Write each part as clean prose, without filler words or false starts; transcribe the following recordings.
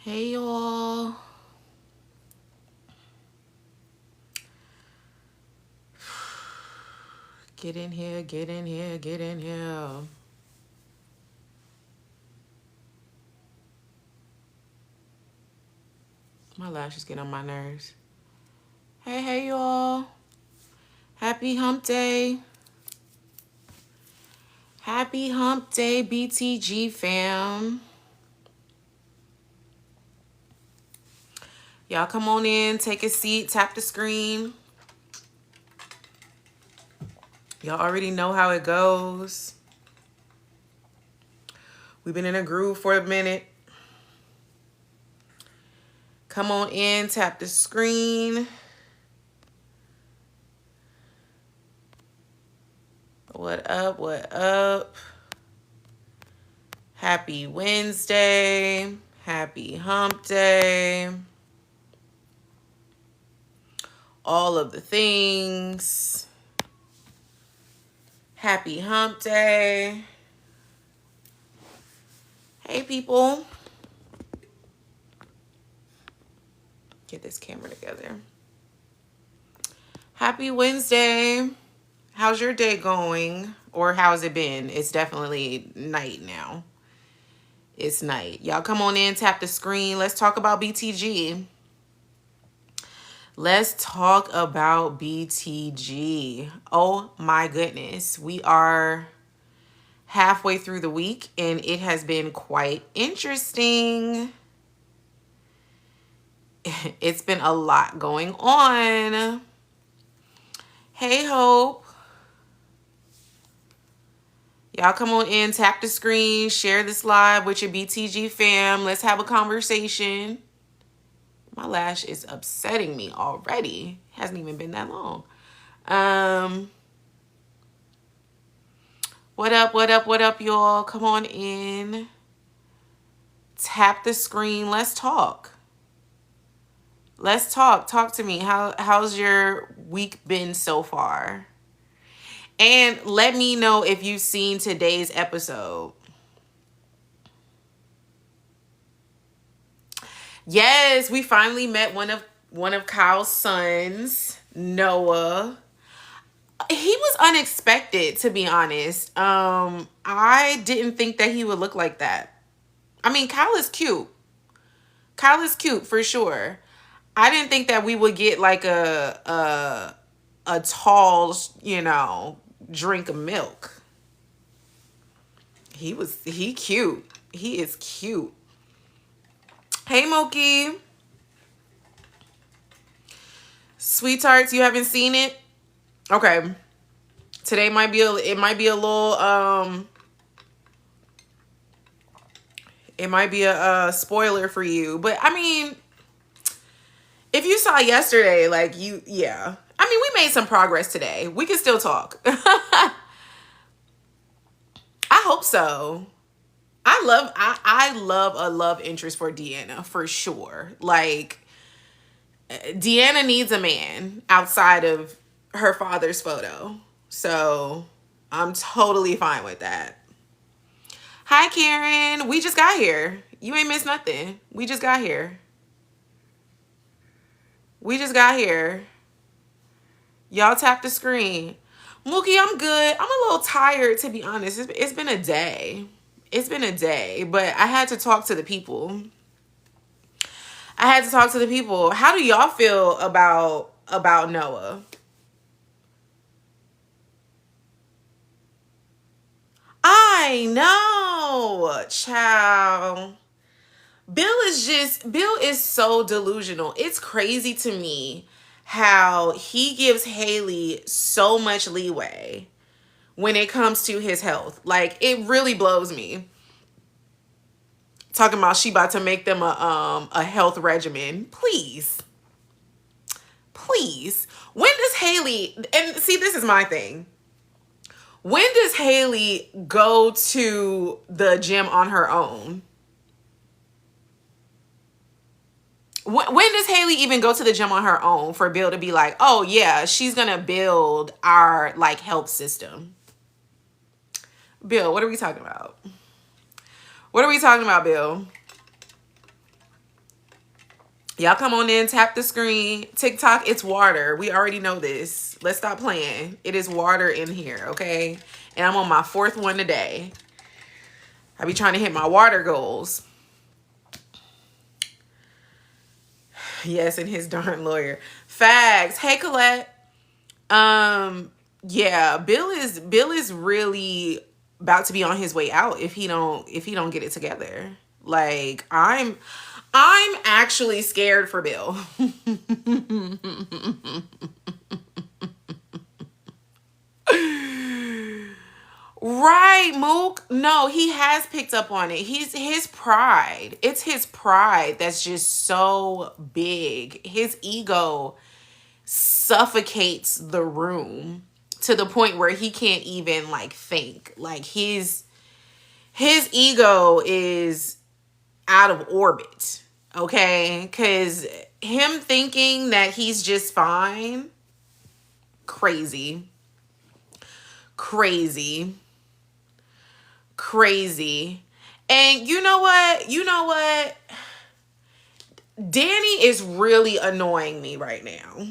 Hey y'all. Get in here, get in here, get in here. My lashes get on my nerves. Hey y'all. Happy hump day. Happy hump day, BTG fam. Y'all come on in, take a seat, tap the screen. Y'all already know how it goes. We've been in a groove for a minute. Come on in, tap the screen. What up, what up? Happy Wednesday. Happy hump day. All of the things. Happy hump day. Hey people. Get this camera together. Happy Wednesday. How's your day going? Or how's it been? It's definitely night now. It's night. Y'all come on in, tap the screen. Let's talk about BTG. Let's talk about BTG. Oh my goodness. We are halfway through the week and it has been quite interesting. It's been a lot going on. Hey, Hope. Y'all come on in, tap the screen, share this live with your BTG fam. Let's have a conversation. My lash is upsetting me already. Hasn't even been that long. What up, y'all? Come on in. Tap the screen. Let's talk. Let's talk. Talk to me. How's your week been so far? And let me know if you've seen today's episode. Yes, we finally met one of Kyle's sons, Noah. He was unexpected, to be honest. I didn't think that he would look like that. I mean, Kyle is cute. Kyle is cute for sure. I didn't think that we would get like a tall, drink of milk. He cute. He is cute. Hey, Moki. Sweethearts, you haven't seen it? Okay. Today might be a little it might be a spoiler for you, but I mean, if you saw yesterday, yeah. I mean, we made some progress today. We can still talk. I hope so. I love a love interest for Deanna for sure. Like, Deanna needs a man outside of her father's photo. So I'm totally fine with that. Hi, Karen. We just got here. You ain't missed nothing. We just got here. Y'all tap the screen. Mookie, I'm good. I'm a little tired, to be honest. It's been a day. But I had to talk to the people. How do y'all feel about Noah? I know, child. Bill is so delusional. It's crazy to me how he gives Haley so much leeway when it comes to his health. Like, it really blows me. Talking about she about to make them a health regimen. Please. When does Haley, and see, this is my thing. When does Haley go to the gym on her own? When does Haley even go to the gym on her own for Bill to be like, oh yeah, she's gonna build our health system? Bill, what are we talking about? Bill? Y'all come on in, tap the screen. TikTok, it's water. We already know this. Let's stop playing. It is water in here, okay? And I'm on my 4th one today. I be trying to hit my water goals. Yes, and his darn lawyer. Facts. Hey, Colette. Yeah, Bill is really about to be on his way out if he don't get it together. Like, I'm actually scared for Bill. Right, Mook. No, he has picked up on it. His pride. It's his pride that's just so big. His ego suffocates the room to the point where he can't even like think. Like his ego is out of orbit. Okay? Cuz him thinking that he's just fine, crazy. And you know what? Danny is really annoying me right now.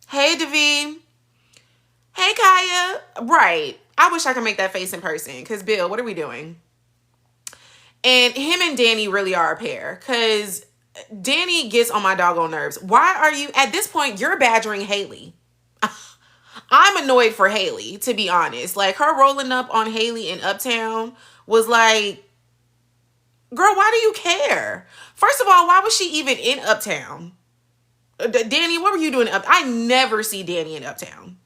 Hey, Davy. Hey, Kaya. Right. I wish I could make that face in person. Because, Bill, what are we doing? And him and Danny really are a pair. Because Danny gets on my doggone nerves. Why are you... At this point, you're badgering Haley. I'm annoyed for Haley, to be honest. Like, her rolling up on Haley in Uptown was like... Girl, why do you care? First of all, why was she even in Uptown? Danny, what were you doing in Uptown? I never see Danny in Uptown.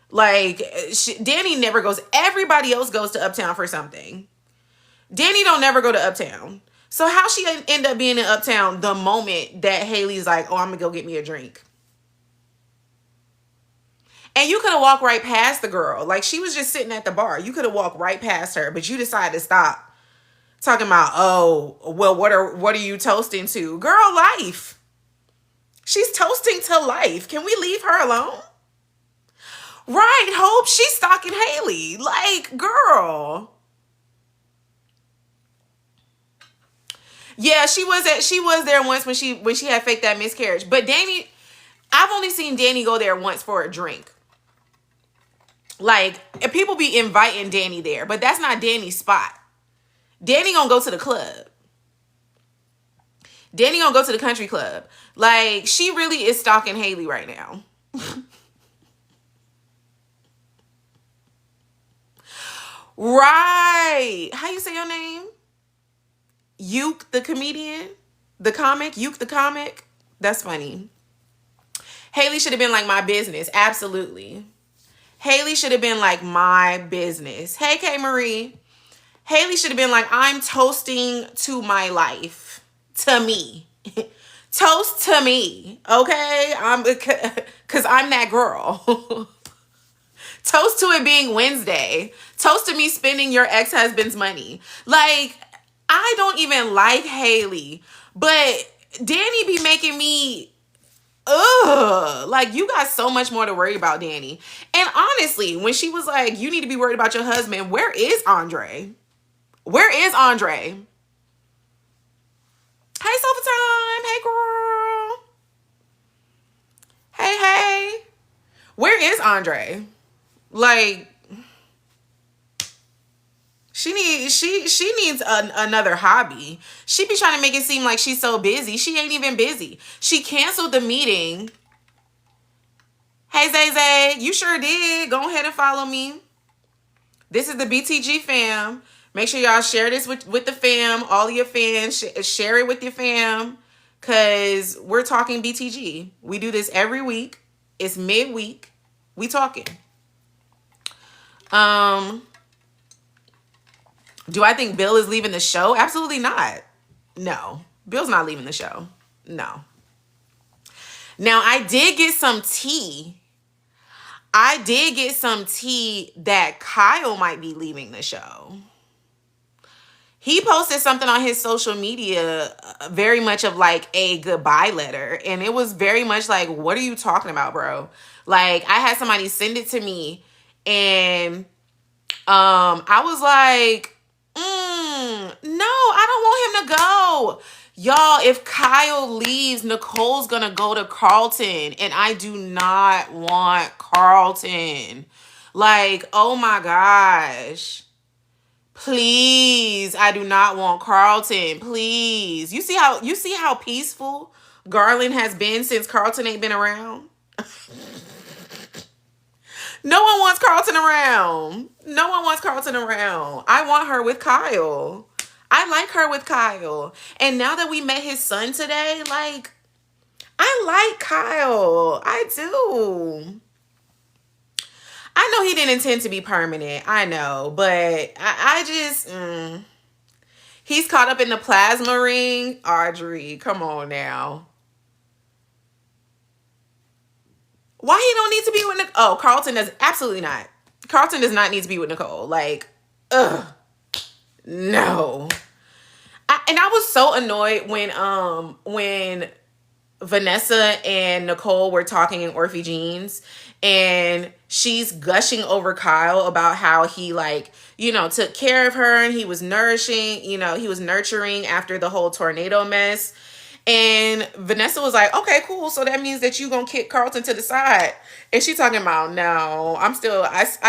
Like, Danny never goes. Everybody else goes to Uptown for something. Danny don't never go to Uptown. So how she end up being in Uptown the moment that Haley's like, oh, I'm going to go get me a drink? And you could have walked right past the girl. Like, she was just sitting at the bar. You could have walked right past her, but you decided to stop. Talking about, oh, well, what are you toasting to? Girl, life. She's toasting to life. Can we leave her alone? Right, Hope. She's stalking Haley. Like, girl. Yeah, she was there once when she had faked that miscarriage. But Danny, I've only seen Danny go there once for a drink. Like, and people be inviting Danny there, but that's not Danny's spot. Danny gonna go to the club. Danny gonna go to the country club. Like, she really is stalking Haley right now. Right. How you say your name? Uke the comedian? The comic? Uke the comic? That's funny. Haley should have been like my business. Absolutely. Haley should have been like my business. Hey, K. Marie. Haley should have been like, I'm toasting to my life. To me. Toast to me. Okay? Because I'm that girl. Toast to it being Wednesday. Toast to me spending your ex-husband's money. Like, I don't even like Haley. But Danny be making me... Ugh, like, you got so much more to worry about, Danny. And honestly, when she was like, you need to be worried about your husband, where is Andre? Where is Andre? Hey, Sofa Time. Hey, girl. Hey. Where is Andre? Like, she needs another hobby. She be trying to make it seem like she's so busy. She ain't even busy. She canceled the meeting. Hey, Zay, you sure did. Go ahead and follow me. This is the BTG fam. Make sure y'all share this with the fam. All of your fans. Share it with your fam. Because we're talking BTG. We do this every week. It's midweek. We talking. Do I think Bill is leaving the show? Absolutely not. No. Bill's not leaving the show. No. Now, I did get some tea. That Kyle might be leaving the show. He posted something on his social media, very much of like a goodbye letter. And it was very much like, what are you talking about, bro? Like, I had somebody send it to me and I was like, no, I don't go. Y'all, if Kyle leaves, Nicole's gonna go to Carlton, and I do not want Carlton. Like, oh my gosh. Please, I do not want Carlton. Please. You see how peaceful Garland has been since Carlton ain't been around? No one wants Carlton around. No one wants Carlton around. I want her with Kyle. I like her with Kyle. And now that we met his son today, like, I like Kyle. I do. I know he didn't intend to be permanent. I know. But I just... He's caught up in the plasma ring. Audrey, come on now. Why he don't need to be with Nicole? Oh, Carlton does absolutely not. Carlton does not need to be with Nicole. Like, ugh. No. I was so annoyed when Vanessa and Nicole were talking in Orphe Jeans, and she's gushing over Kyle about how he, like, you know, took care of her and he was nourishing, you know, he was nurturing after the whole tornado mess. And Vanessa was like, okay, cool. So that means that you gonna kick Carlton to the side. And she talking about, no, I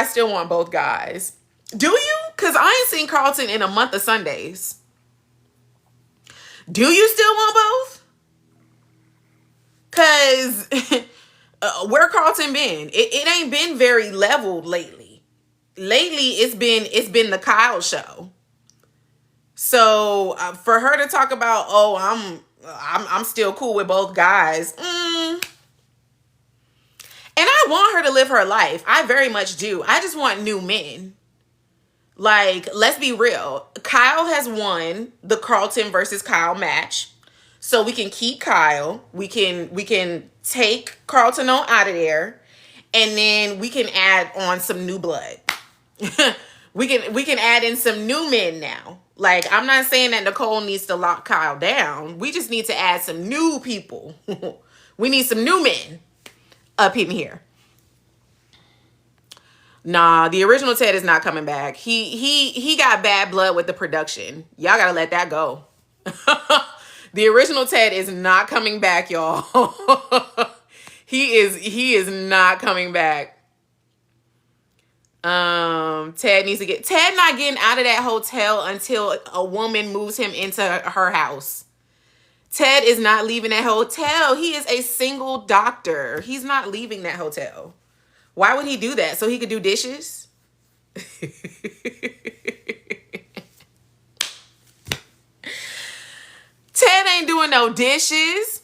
still want both guys. Do you? Because I ain't seen Carlton in a month of Sundays. Do you still want both? Because where Carlton been? It ain't been very leveled lately. Lately, it's been the Kyle show. So for her to talk about, oh, I'm still cool with both guys. And I want her to live her life. I very much do. I just want new men. Like, let's be real. Kyle has won the Carlton versus Kyle match. So we can keep Kyle. We can take Carlton on out of there. And then we can add on some new blood. we can add in some new men now. Like, I'm not saying that Nicole needs to lock Kyle down. We just need to add some new people. We need some new men up in here. Nah, the original Ted is not coming back. He got bad blood with the production. Y'all gotta let that go. The original Ted is not coming back, y'all. He is not coming back. Ted not getting out of that hotel until a woman moves him into her house. Ted is not leaving that hotel. He is a single doctor. He's not leaving that hotel. Why would he do that? So he could do dishes? Ted ain't doing no dishes.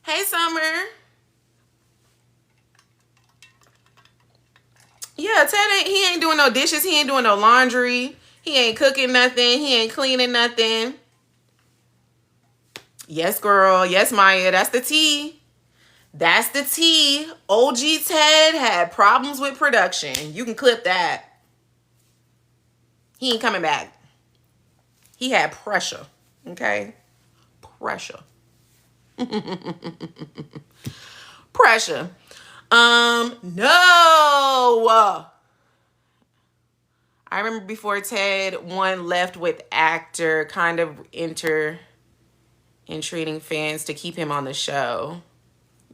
Hey, Summer. Yeah, he ain't doing no dishes. He ain't doing no laundry. He ain't cooking nothing. He ain't cleaning nothing. Yes, girl. Yes, Maya. That's the tea. That's the tea. OG Ted had problems with production. You can clip that. He ain't coming back. He had pressure. Okay? Pressure. Pressure. No. I remember before Ted, one left with actor kind of entreating fans to keep him on the show.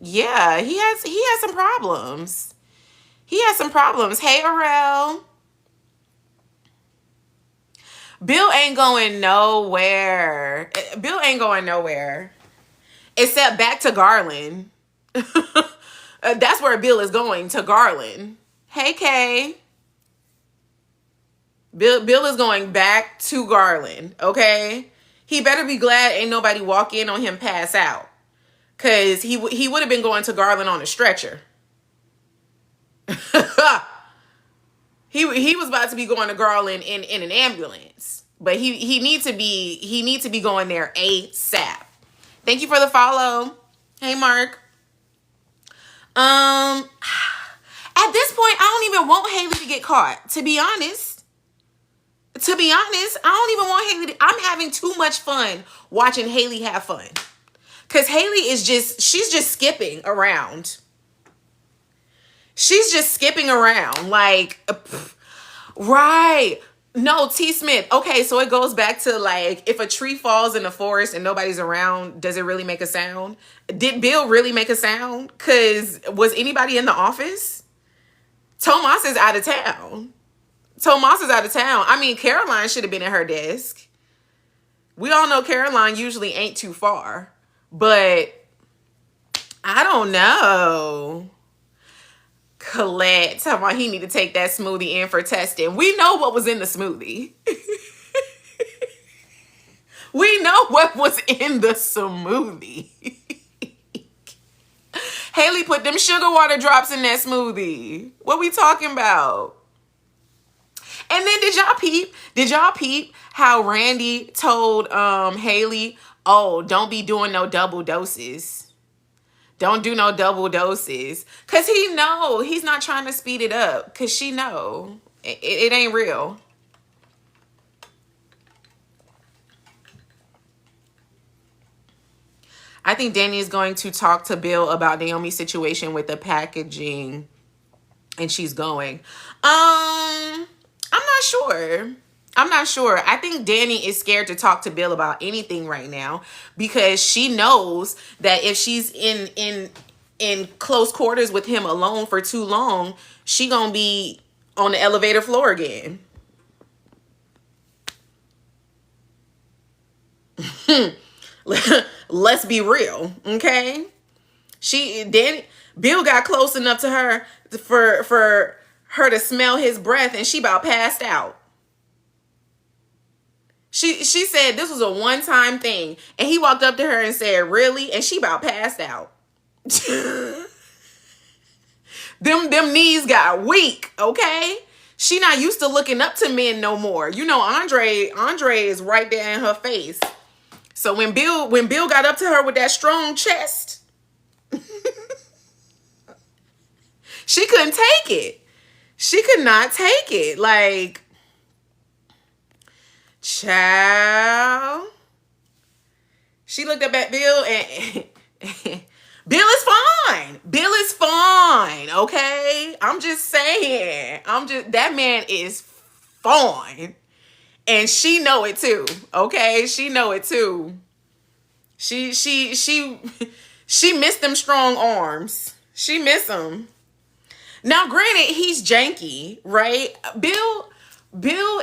Yeah, he has some problems. He has some problems. Hey, Arel. Bill ain't going nowhere. Bill ain't going nowhere. Except back to Garland. That's where Bill is going, to Garland. Hey, Kay. Bill is going back to Garland, okay? He better be glad ain't nobody walk in on him pass out. Because he would have been going to Garland on a stretcher. He was about to be going to Garland in an ambulance. But he needs to be going there ASAP. Thank you for the follow. Hey, Mark. At this point, I don't even want Haley to get caught, to be honest. I don't even want Haley I'm having too much fun watching Haley have fun. Because Haley she's just skipping around. She's just skipping around. Like, right. No, T. Smith. Okay, so it goes back to like, if a tree falls in the forest and nobody's around, does it really make a sound? Did Bill really make a sound? Because was anybody in the office? Tomas is out of town. Tomas is out of town. I mean, Caroline should have been at her desk. We all know Caroline usually ain't too far. But I don't know. Colette talking about he need to take that smoothie in for testing. We know what was in the smoothie. We know what was in the smoothie. Haley put them sugar water drops in that smoothie. What we talking about? And then did y'all peep how Randy told Haley, oh, don't be doing no double doses. Don't do no double doses. Because he know he's not trying to speed it up. Because she know it ain't real. I think Danny is going to talk to Bill about Naomi's situation with the packaging. And she's going. I'm not sure. I'm not sure. I think Danny is scared to talk to Bill about anything right now because she knows that if she's in close quarters with him alone for too long, she gonna be on the elevator floor again. Let's be real, okay? Bill got close enough to her for her to smell his breath, and she about passed out. She said this was a one-time thing. And he walked up to her and said, really? And she about passed out. them knees got weak, okay? She not used to looking up to men no more. You know, Andre is right there in her face. So when Bill got up to her with that strong chest, she couldn't take it. She could not take it. Like, child. She looked up at Bill and Bill is fine. Bill is fine, okay? I'm just saying. That man is fine. And she know it too, okay? She know it too. She missed them strong arms. She missed them. Now, granted, he's janky, right? Bill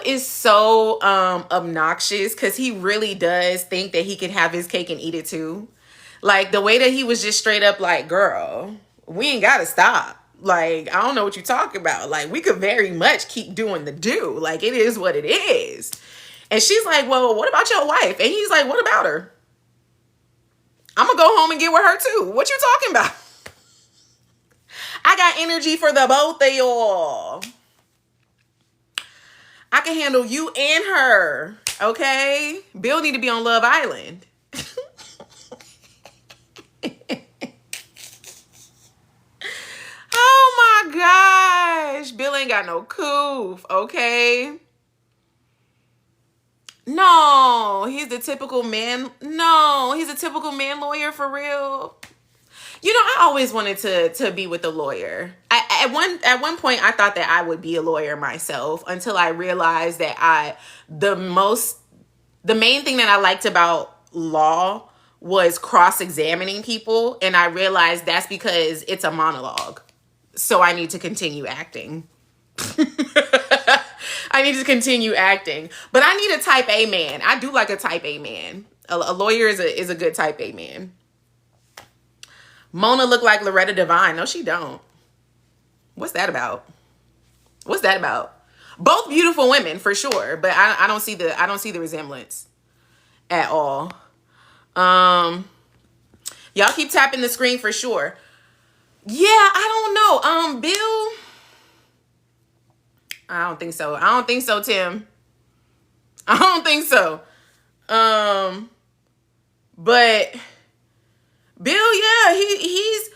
is so obnoxious because he really does think that he can have his cake and eat it too. Like, the way that he was just straight up like, girl, we ain't got to stop. Like, I don't know what you're talking about. Like, we could very much keep doing the do. Like, it is what it is. And she's like, well, what about your wife? And he's like, what about her? I'm going to go home and get with her too. What you talking about? I got energy for the both of y'all. I can handle you and her. Okay? Bill need to be on Love Island. Oh my gosh. Bill ain't got no coof. Okay? No, he's the typical man. No, he's a typical man lawyer for real. You know, I always wanted to be with a lawyer. At one point, I thought that I would be a lawyer myself until I realized that the main thing that I liked about law was cross-examining people. And I realized that's because it's a monologue. So I need to continue acting. I need to continue acting. But I need a type A man. I do like a type A man. A lawyer is a good type A man. Mona looked like Loretta Devine. No, she don't. What's that about? What's that about? Both beautiful women for sure, but I don't see the resemblance at all. Y'all keep tapping the screen for sure. Yeah, I don't know. Bill, I don't think so. I don't think so, Tim. I don't think so. But Bill, yeah, he's,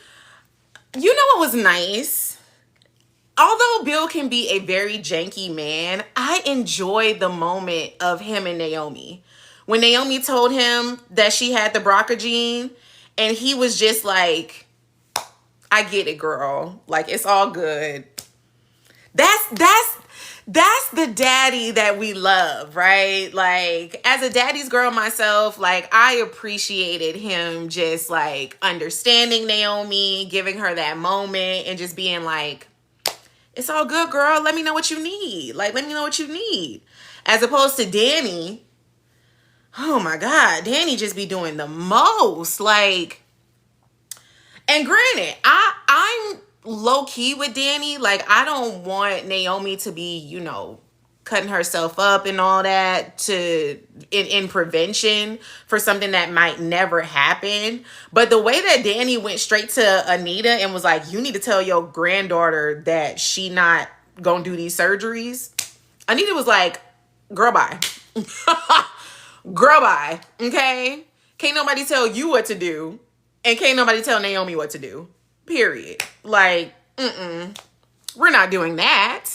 you know what was nice? Although Bill can be a very janky man, I enjoyed the moment of him and Naomi. When Naomi told him that she had the BRCA gene, and he was just like, I get it, girl. Like, it's all good. That's That's the daddy that we love, right? Like, as a daddy's girl myself, like, I appreciated him just like understanding Naomi, giving her that moment, and just being like, it's all good, girl. Let me know what you need. Like, let me know what you need. As opposed to Danny. Oh my God. Danny just be doing the most. Like, and granted, I'm low key with Danny. Like, I don't want Naomi to be, you know, cutting herself up and all that to in prevention for something that might never happen. But the way that Danny went straight to Anita and was like, you need to tell your granddaughter that she not gonna do these surgeries. Anita was like, girl, bye. Girl, bye. Okay? Can't nobody tell you what to do. And can't nobody tell Naomi what to do. Period. Like, we're not doing that.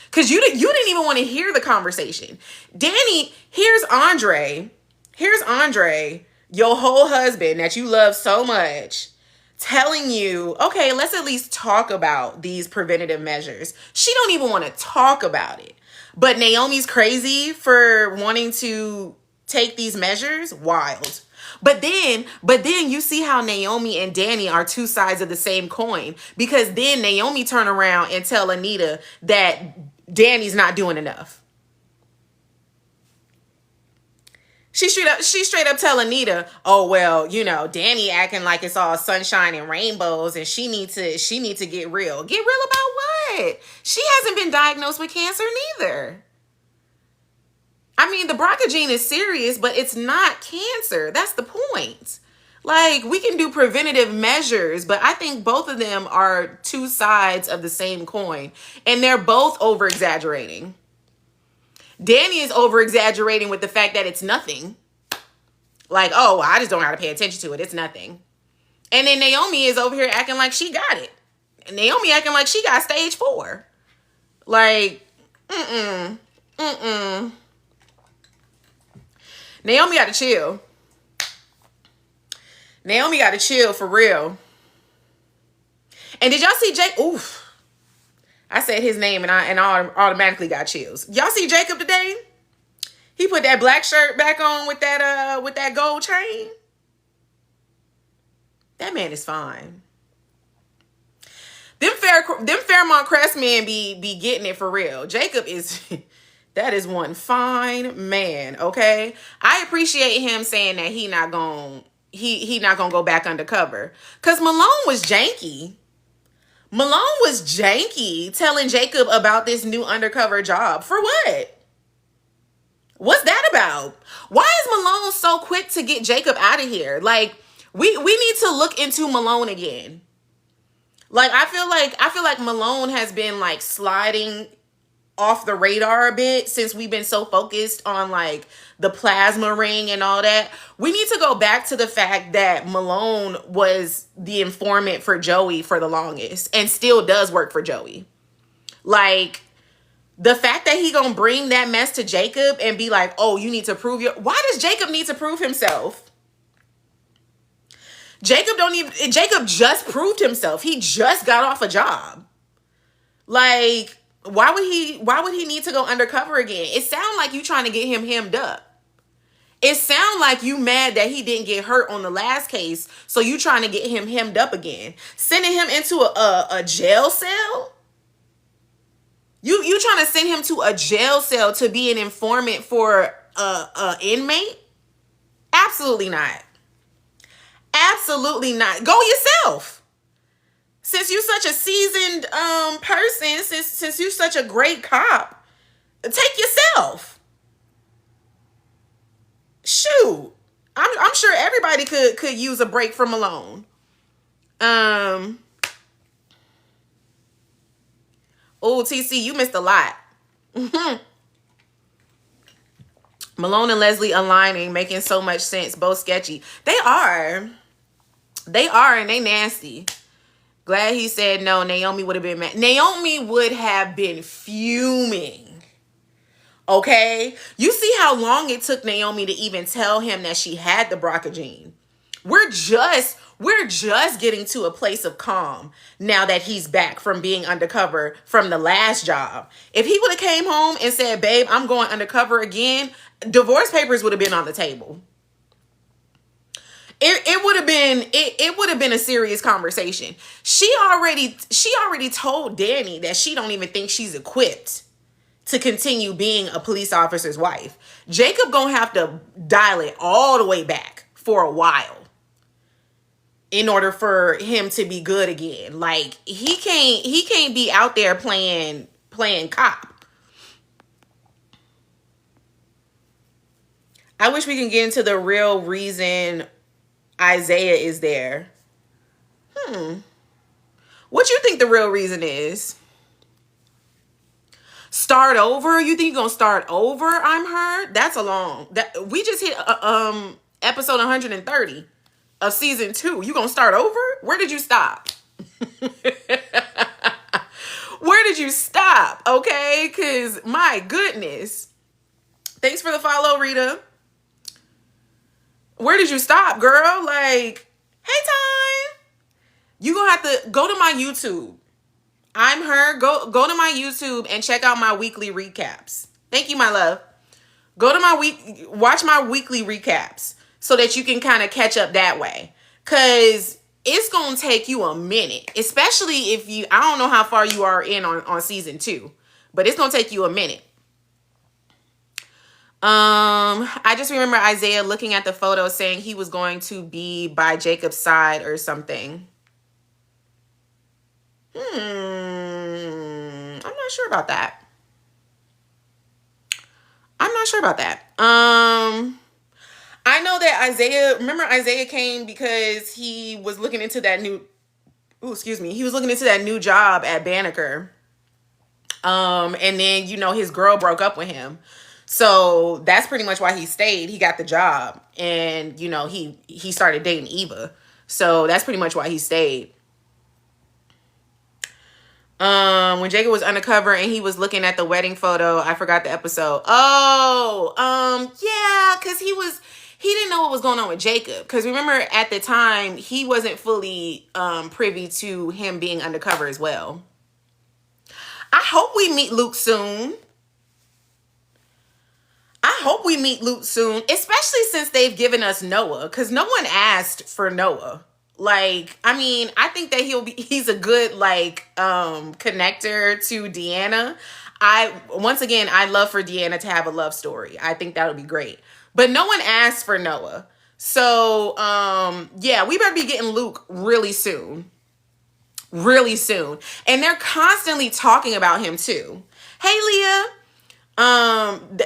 Because you didn't even want to hear the conversation. Danny, here's Andre, your whole husband that you love so much, telling you, okay, let's at least talk about these preventative measures. She don't even want to talk about it. But Naomi's crazy for wanting to take these measures. Wild. But then you see how Naomi and Danny are two sides of the same coin, because then Naomi turn around and tell Anita that Danny's not doing enough. She straight up tell Anita, oh, well, you know, Danny acting like it's all sunshine and rainbows and she need to get real. Get real about what? She hasn't been diagnosed with cancer neither. I mean, the BRCA gene is serious, but it's not cancer. That's the point. Like, we can do preventative measures, but I think both of them are two sides of the same coin. And they're both over-exaggerating. Danny is over-exaggerating with the fact that it's nothing. Like, oh, I just don't know how to pay attention to it. It's nothing. And then Naomi is over here acting like she got it. And Naomi acting like she got stage 4. Like, Naomi got to chill. Naomi got to chill for real. And did y'all see Jake? Oof. I said his name and I automatically got chills. Y'all see Jacob today? He put that black shirt back on with that gold chain. That man is fine. Them Fairmont Crest men be getting it for real. Jacob is that is one fine man, okay? I appreciate him saying that he not gonna go back undercover. Cause Malone was janky. Malone was janky telling Jacob about this new undercover job. For what? What's that about? Why is Malone so quick to get Jacob out of here? Like, we need to look into Malone again. Like, I feel like Malone has been like sliding off the radar a bit since we've been so focused on like the plasma ring and all that. We need to go back to the fact that Malone was the informant for Joey for the longest and still does work for Joey. Like, the fact that he gonna bring that mess to Jacob and be like, oh, you need to prove why does Jacob need to prove himself? Jacob just proved himself. He just got off a job. Like, why would he need to go undercover again? It sounds like you trying to get him hemmed up. It sounds like you mad that he didn't get hurt on the last case, so you trying to get him hemmed up again. Sending him into a jail cell? You trying to send him to a jail cell to be an informant for a inmate? Absolutely not. Absolutely not. Go yourself. Since you're such a seasoned person, since you're such a great cop, take yourself. Shoot. I'm sure everybody could use a break from Malone. Oh, TC, you missed a lot. Malone and Leslie aligning, making so much sense. Both sketchy. They are, and they nasty. Glad he said no. Naomi would have been mad. Naomi would have been fuming. Okay? You see how long it took Naomi to even tell him that she had the BRCA gene. we're just getting to a place of calm now that he's back from being undercover from the last job. If he would have came home and said, babe, I'm going undercover again, divorce papers would have been on the table. It would have been a serious conversation. She already told Danny that she don't even think she's equipped to continue being a police officer's wife. Jacob gonna have to dial it all the way back for a while in order for him to be good again. Like, he can't be out there playing cop. I wish we can get into the real reason Isaiah is there. What you think the real reason is? Start over? You think you're gonna start over? I'm heard. That's a long. That we just hit episode 130 of season 2. You gonna start over? Where did you stop? Where did you stop? Okay, because my goodness. Thanks for the follow, Rita. Where did you stop, girl? Like, hey, time. You gonna have to go to my YouTube. I'm her. Go to my YouTube and check out my weekly recaps. Thank you, my love. Go to watch my weekly recaps so that you can kind of catch up that way. Cause it's gonna take you a minute, especially if I don't know how far you are in on season 2, but it's gonna take you a minute. I just remember Isaiah looking at the photo saying he was going to be by Jacob's side or something. I'm not sure about that. I know that Isaiah came because he was looking into that new job at Banneker. And then, his girl broke up with him. So that's pretty much why he stayed. He got the job and, he started dating Eva. So that's pretty much why he stayed. When Jacob was undercover and he was looking at the wedding photo, I forgot the episode. Yeah, because he didn't know what was going on with Jacob. Because remember, at the time, he wasn't fully privy to him being undercover as well. I hope we meet Luke soon. Especially since they've given us Noah, because no one asked for Noah. Like, I mean, I think that he's a good, connector to Deanna. I'd love for Deanna to have a love story. I think that would be great. But no one asked for Noah. So, yeah, we better be getting Luke really soon. Really soon. And they're constantly talking about him too. Hey, Leah.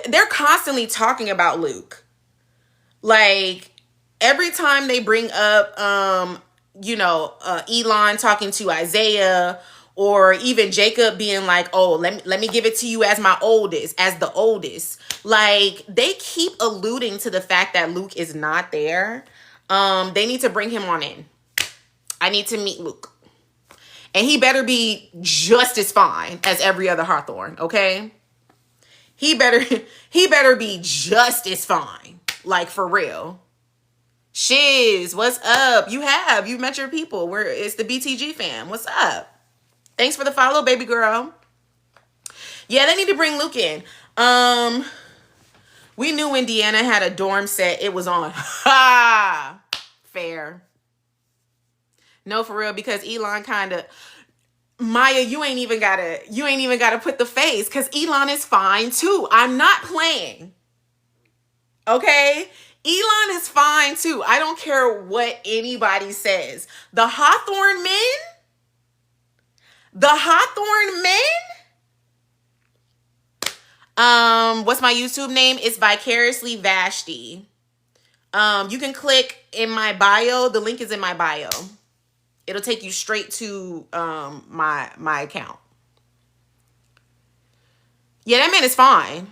They're constantly talking about Luke. Like, every time they bring up, Elon talking to Isaiah, or even Jacob being like, oh, let me give it to you as the oldest. Like, they keep alluding to the fact that Luke is not there. They need to bring him on in. I need to meet Luke. And he better be just as fine as every other Hawthorne, okay? He better be just as fine. Like, for real. Shiz, what's up? You met your people. It's the BTG fam. What's up? Thanks for the follow, baby girl. Yeah, they need to bring Luke in. We knew when Deanna had a dorm set, it was on. Ha! Fair. No, for real, because Elon kind of... Maya, you ain't even gotta put the face, because Elon is fine too. I'm not playing. Okay? Elon is fine too. I don't care what anybody says. The Hawthorne men? What's my YouTube name? It's Vicariously Vashti. You can click in my bio. The link is in my bio. It'll take you straight to my account. Yeah, that man is fine.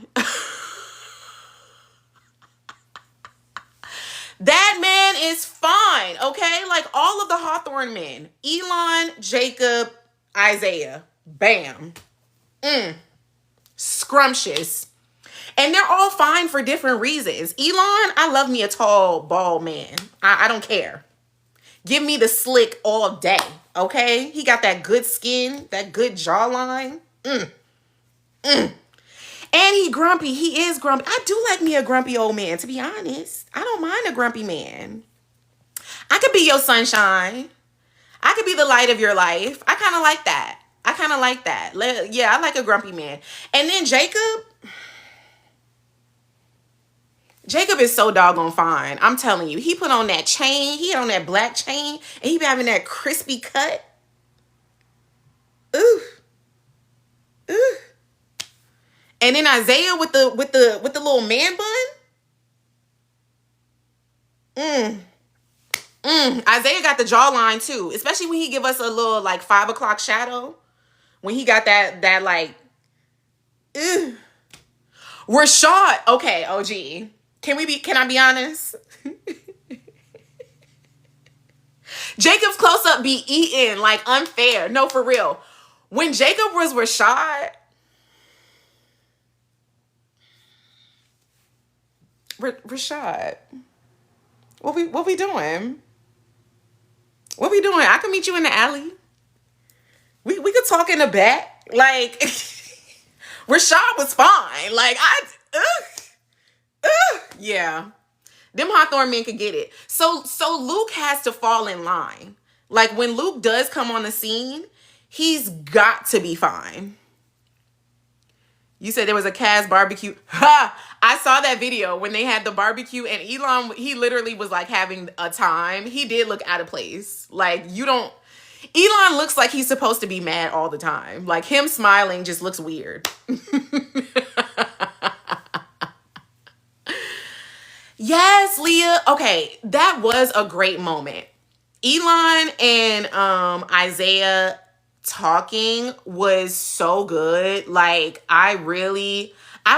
That man is fine, okay? Like, all of the Hawthorne men. Elon, Jacob, Isaiah. Bam. Scrumptious. And they're all fine for different reasons. Elon, I love me a tall, bald man. I don't care. Give me the slick all day, okay? He got that good skin, that good jawline. And he grumpy. He is grumpy. I do like me a grumpy old man, to be honest. I don't mind a grumpy man. I could be your sunshine. I could be the light of your life. I kind of like that. Yeah, I like a grumpy man. And then Jacob is so doggone fine. I'm telling you. He put on that chain. He had on that black chain. And he be having that crispy cut. Ooh. Ooh. And then Isaiah with the little man bun. Isaiah got the jawline too, especially when he give us a little like 5 o'clock shadow. When he got that like, Rashad. Okay, OG. Can I be honest? Jacob's close up be eating like unfair. No, for real. When Jacob was Rashad. Rashad. What we doing? What we doing? I can meet you in the alley. We could talk in the back. Like, Rashad was fine. Like, yeah. Them Hawthorne men could get it. So Luke has to fall in line. Like, when Luke does come on the scene, he's got to be fine. You said there was a Kaz barbecue. Ha! I saw that video when they had the barbecue and Elon, he literally was like having a time. He did look out of place. Like, Elon looks like he's supposed to be mad all the time. Like, him smiling just looks weird. Yes, Leah. Okay, that was a great moment. Elon and Isaiah talking was so good. Like, I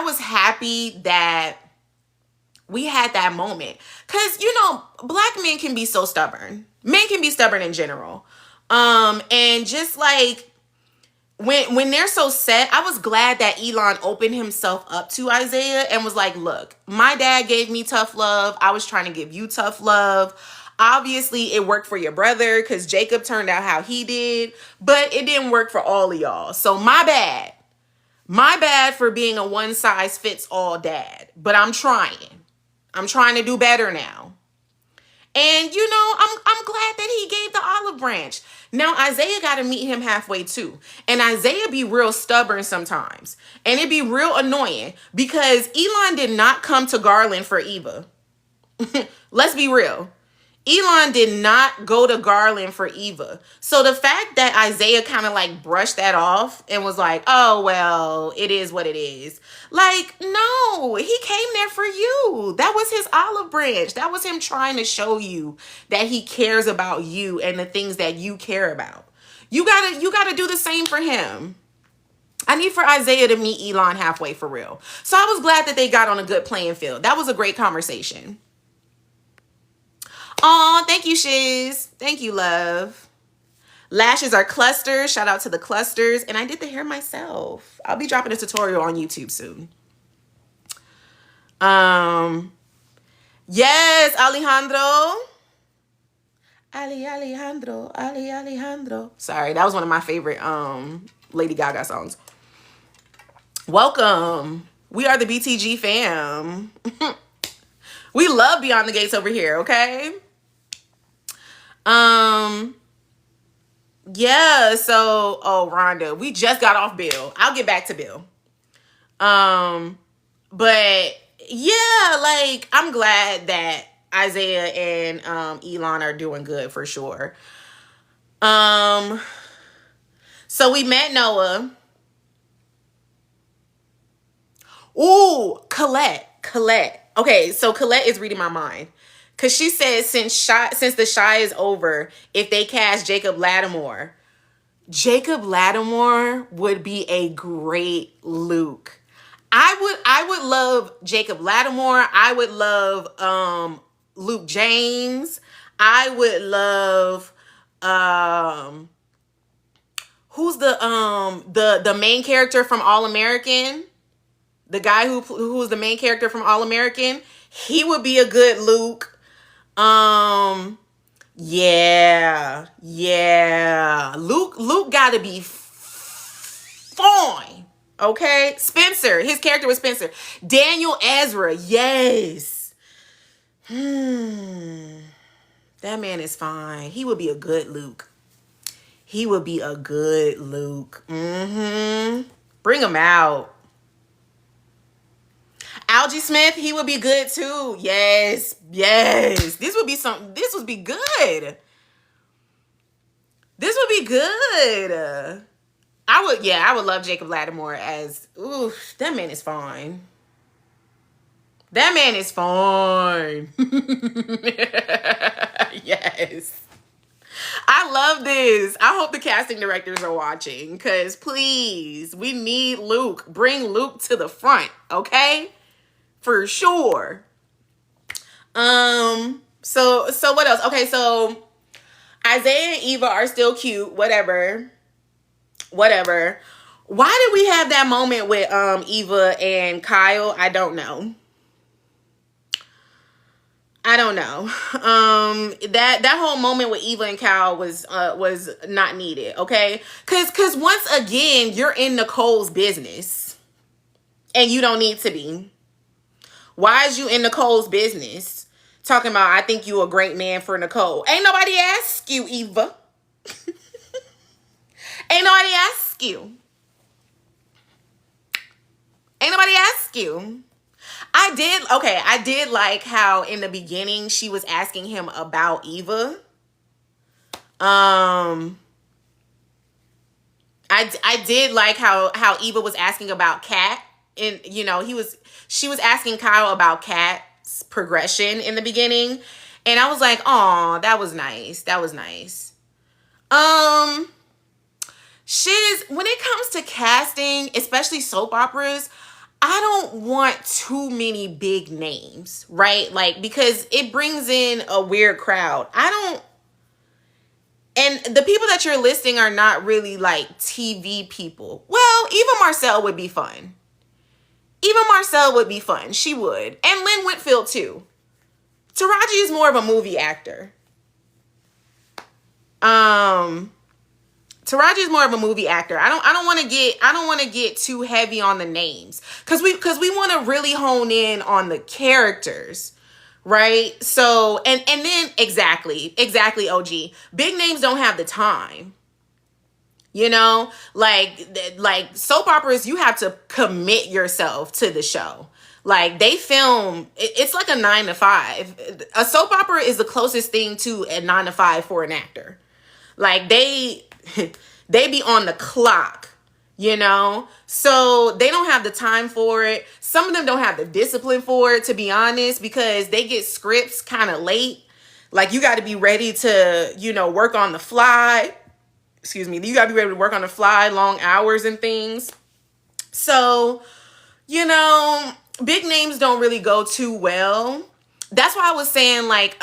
was happy that we had that moment. Because, black men can be so stubborn. Men can be stubborn in general. And just like, when they're so set, I was glad that Elon opened himself up to Isaiah and was like, look, my dad gave me tough love. I was trying to give you tough love. Obviously, it worked for your brother because Jacob turned out how he did, but it didn't work for all of y'all. So my bad. My bad for being a one-size-fits-all dad, but I'm trying. I'm trying to do better now. And, I'm glad that he gave the olive branch. Now, Isaiah got to meet him halfway, too. And Isaiah be real stubborn sometimes. And it be real annoying because Elon did not come to Garland for Eva. Let's be real. Elon did not go to Garland for Eva. So the fact that Isaiah kind of like brushed that off and was like, oh, well, it is what it is. Like, no, he came there for you. That was his olive branch. That was him trying to show you that he cares about you and the things that you care about. You gotta do the same for him. I need for Isaiah to meet Elon halfway for real. So I was glad that they got on a good playing field. That was a great conversation. Aw, thank you, Shiz. Thank you, love. Lashes are clusters. Shout out to the clusters. And I did the hair myself. I'll be dropping a tutorial on YouTube soon. Yes, Alejandro. Alejandro. Sorry, that was one of my favorite Lady Gaga songs. Welcome. We are the BTG fam. We love Beyond the Gates over here, okay? Yeah, so, Rhonda, we just got off Bill. I'll get back to Bill. But yeah, like, I'm glad that Isaiah and Elon are doing good for sure. So we met Noah. Ooh, Colette. Okay, so Colette is reading my mind. Because she says since the Shy is over, if they cast Jacob Lattimore would be a great Luke. I would love Jacob Lattimore. I would love Luke James. I would love who's the main character from All American? the guy who was the main character from All American, he would be a good Luke. Yeah. Luke got to be fine. Okay? Spencer, his character was Spencer. Daniel Ezra, yes. That man is fine. He would be a good Luke. Bring him out. Algie Smith, he would be good too. Yes. This would be good. I would love Jacob Lattimore as, that man is fine. Yes. I love this. I hope the casting directors are watching, because please, we need Luke. Bring Luke to the front, okay? For sure. So what else? Okay, so Isaiah and Eva are still cute. Whatever. Why did we have that moment with Eva and Kyle? I don't know. That whole moment with Eva and Kyle was not needed, okay? Cause once again, you're in Nicole's business and you don't need to be. Why is you in Nicole's business? Talking about, I think you a great man for Nicole. Ain't nobody ask you, Eva. Ain't nobody ask you. I did like how in the beginning she was asking him about Eva. I did like how Eva was asking about Kat, and she was asking Kyle about Kat's progression in the beginning, and I was like, "Oh, that was nice. Shit is, when it comes to casting, especially soap operas, I don't want too many big names, right? Like, because it brings in a weird crowd. And the people that you're listing are not really like TV people. Well, Eva Marcel would be fun. She would. And Lynn Whitfield too. Taraji is more of a movie actor. Taraji's more of a movie actor. I don't want to get too heavy on the names, cuz we want to really hone in on the characters, right? So and then exactly OG. Big names don't have the time. Like soap operas, you have to commit yourself to the show. Like, they film, it's like a 9 to 5. A soap opera is the closest thing to a 9 to 5 for an actor. Like, they be on the clock, so they don't have the time for it. Some of them don't have the discipline for it, to be honest, because they get scripts kind of late. Like, you got to be ready to, work on the fly. Excuse me. You got to be ready to work on the fly, long hours and things. So, big names don't really go too well. That's why I was saying, like,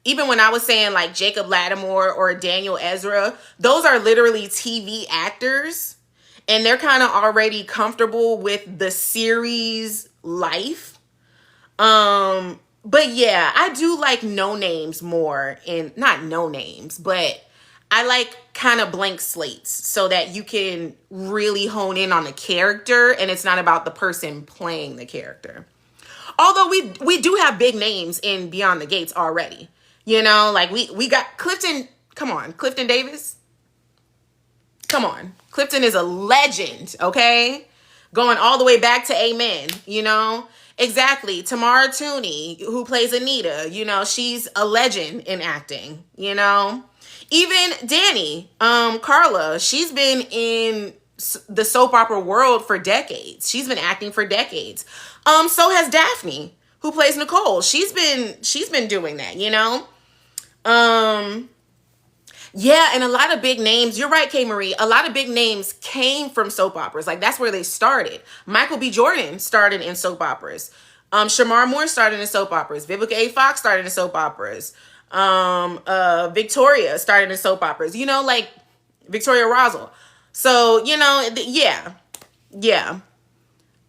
even when I was saying like Jacob Lattimore or Daniel Ezra, those are literally TV actors, and they're kind of already comfortable with the series life. But yeah, I do like no names more, and not no names, but I like kind of blank slates so that you can really hone in on the character and it's not about the person playing the character. Although we do have big names in Beyond the Gates already. Like we got Clifton. Come on, Clifton Davis. Come on. Clifton is a legend, okay? Going all the way back to Amen, Exactly. Tamara Tooney, who plays Anita, she's a legend in acting, Even Danny, Carla, she's been in the soap opera world for decades. She's been acting for decades. So has Daphne, who plays Nicole. She's been doing that, Yeah, and a lot of big names, you're right, K. Marie, a lot of big names came from soap operas. Like, that's where they started. Michael B. Jordan started in soap operas. Shamar Moore started in soap operas. Vivica A. Fox started in soap operas. Victoria started in soap operas. Like Victoria Rosal. So, yeah.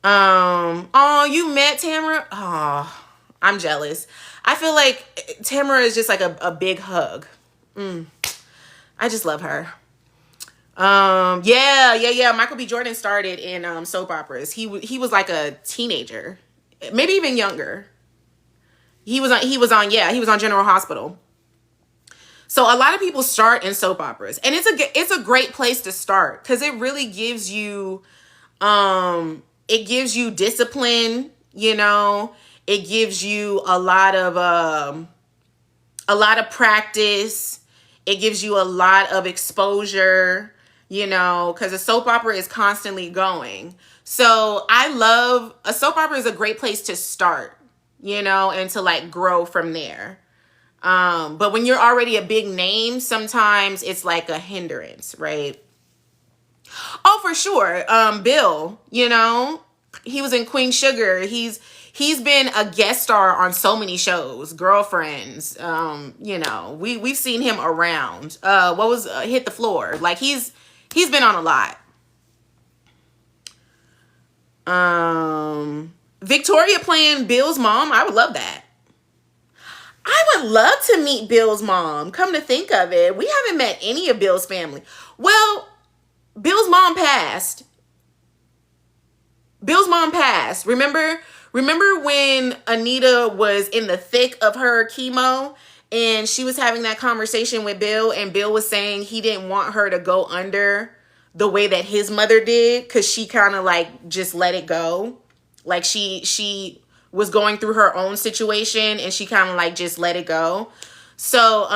Oh, you met Tamara? Oh, I'm jealous. I feel like Tamara is just like a big hug. I just love her. Yeah. Michael B. Jordan started in soap operas. He was like a teenager, maybe even younger. He was on General Hospital. So a lot of people start in soap operas, and it's a great place to start because it really gives you it gives you discipline, you know. It gives you a lot of practice. It gives you a lot of exposure, you know, because a soap opera is constantly going. So I love a soap opera is a great place to start, you know, and to like grow from there. But when you're already a big name, sometimes it's like a hindrance, right? Oh, for sure. Bill, you know, he was in Queen Sugar. He's been a guest star on so many shows, Girlfriends. You know, we've seen him around. What was Hit the Floor? Like he's been on a lot. Victoria playing Bill's mom. I would love that. I would love to meet Bill's mom. Come to think of it, we haven't met any of Bill's family. Well, Bill's mom passed. Bill's mom passed. Remember when Anita was in the thick of her chemo and she was having that conversation with Bill, and Bill was saying he didn't want her to go under the way that his mother did because she kind of like just let it go. Like she was going through her own situation and she kind of like just let it go. So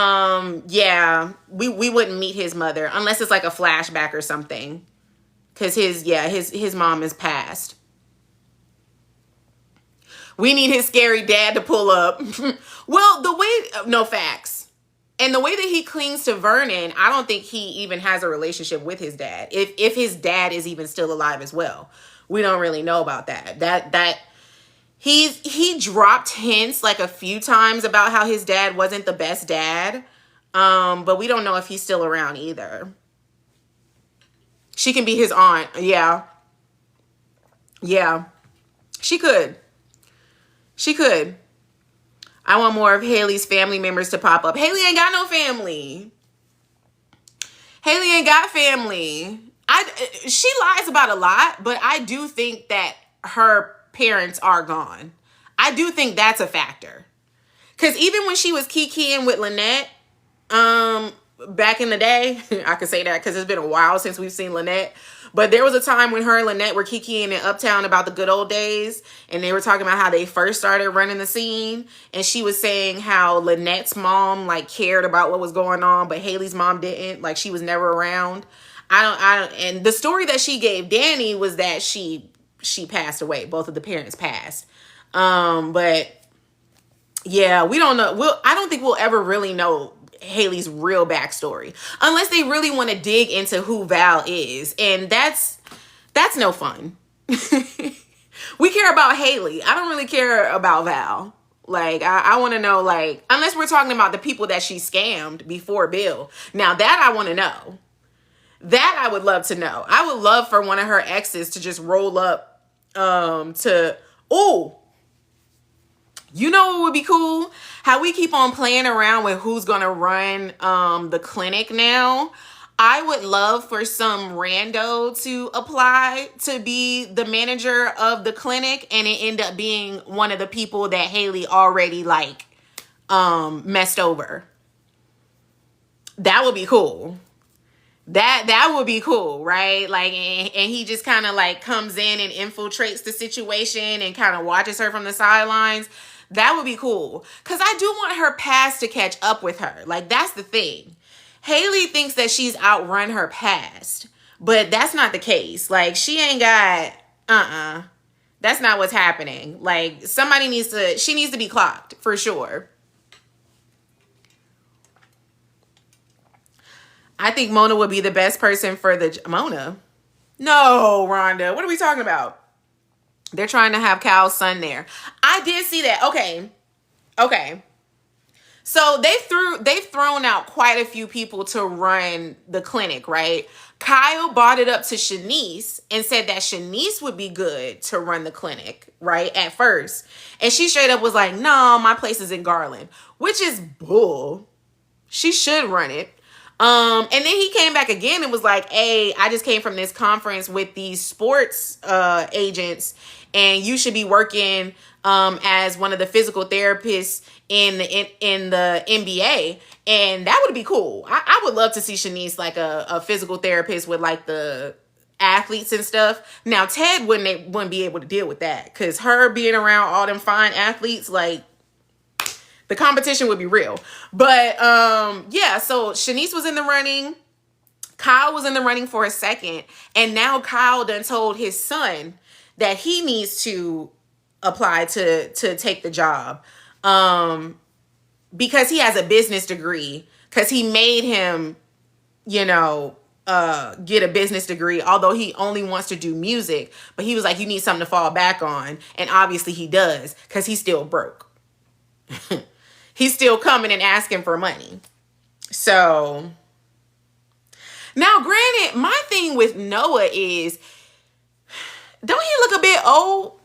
yeah, we wouldn't meet his mother unless it's like a flashback or something. Cause his mom is passed. We need his scary dad to pull up. Well, no facts. And the way that he clings to Vernon, I don't think he even has a relationship with his dad. If his dad is even still alive as well. We don't really know about that. That he dropped hints like a few times about how his dad wasn't the best dad. But we don't know if he's still around either. She can be his aunt. Yeah. Yeah. She could. She could. I want more of Haley's family members to pop up. Haley ain't got no family. Haley ain't got family. She lies about a lot, but I do think that her parents are gone. I do think that's a factor. Because even when she was kikiing with Lynette, back in the day, I could say that because it's been a while since we've seen Lynette. But there was a time when her and Lynette were kikiing in Uptown about the good old days. And they were talking about how they first started running the scene. And she was saying how Lynette's mom like cared about what was going on, but Haley's mom didn't. Like she was never around. And the story that she gave Danny was that she passed away. Both of the parents passed. But yeah, we don't know. I don't think we'll ever really know Haley's real backstory unless they really want to dig into who Val is, and that's no fun. We care about Haley. I don't really care about Val. Like I want to know, like, unless we're talking about the people that she scammed before Bill. Now that I want to know. That I would love to know. I would love for one of her exes to just roll up you know what would be cool? How we keep on playing around with who's going to run the clinic now. I would love for some rando to apply to be the manager of the clinic, and it end up being one of the people that Haley already like messed over. That would be cool. That would be cool, right? Like, and he just kind of like comes in and infiltrates the situation and kind of watches her from the sidelines. That would be cool. Because I do want her past to catch up with her. Like, that's the thing. Haley thinks that she's outrun her past. But that's not the case. Like, she ain't got... That's not what's happening. Like, she needs to be clocked, for sure. I think Mona would be the best person for Mona? No, Rhonda. What are we talking about? They're trying to have Cal's son there. I did see that. Okay. So they've thrown out quite a few people to run the clinic, right? Kyle brought it up to Shanice and said that Shanice would be good to run the clinic, right? At first. And she straight up was like, no, my place is in Garland, which is bull. She should run it. And then he came back again and was like, hey, I just came from this conference with these sports agents, and you should be working as one of the physical therapists in the NBA. And that would be cool. I would love to see Shanice like a physical therapist with like the athletes and stuff. Now Ted wouldn't be able to deal with that, because her being around all them fine athletes, like, the competition would be real. But yeah, so Shanice was in the running. Kyle was in the running for a second. And now Kyle done told his son that he needs to apply to take the job. Because he has a business degree. Because he made him, get a business degree, although he only wants to do music. But he was like, you need something to fall back on. And obviously he does, because he's still broke. He's still coming and asking for money. So, now granted, my thing with Noah is, don't he look a bit old?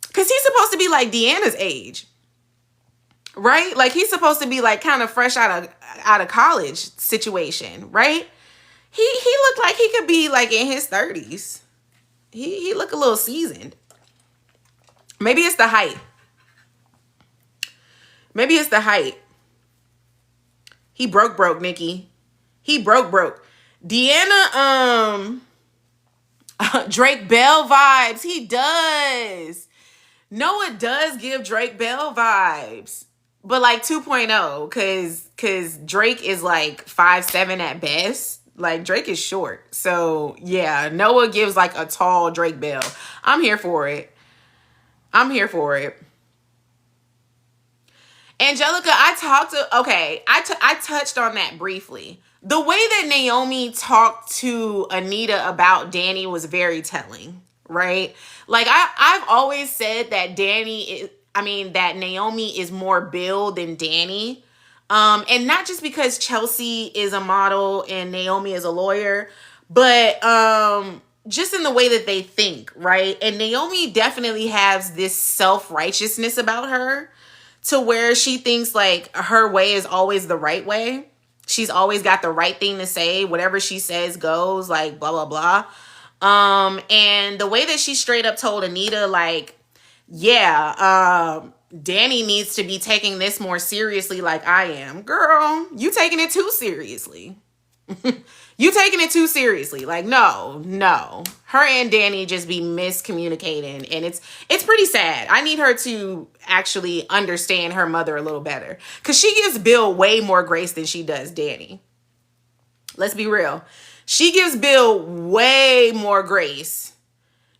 Because he's supposed to be like Deanna's age, right? Like, he's supposed to be like kind of fresh out of college situation, right? He looked like he could be like in his 30s. He looked a little seasoned. Maybe it's the height. Maybe it's the height. He broke, Nikki. He broke. Deanna, Drake Bell vibes. He does. Noah does give Drake Bell vibes. But like 2.0, cause Drake is like 5'7" at best. Like, Drake is short. So yeah, Noah gives like a tall Drake Bell. I'm here for it. Angelica, I touched on that briefly. The way that Naomi talked to Anita about Danny was very telling, right? Like, I've always said that that Naomi is more Bill than Danny. And not just because Chelsea is a model and Naomi is a lawyer, but just in the way that they think, right? And Naomi definitely has this self-righteousness about her, to where she thinks like her way is always the right way. She's always got the right thing to say. Whatever she says goes, like, blah, blah, blah. And the way that she straight up told Anita, like, yeah, Danny needs to be taking this more seriously like I am. Girl, you taking it too seriously. You taking it too seriously. Like, no. Her and Danny just be miscommunicating, and it's pretty sad. I need her to actually understand her mother a little better, because she gives Bill way more grace than she does Danny. Let's be real. She gives Bill way more grace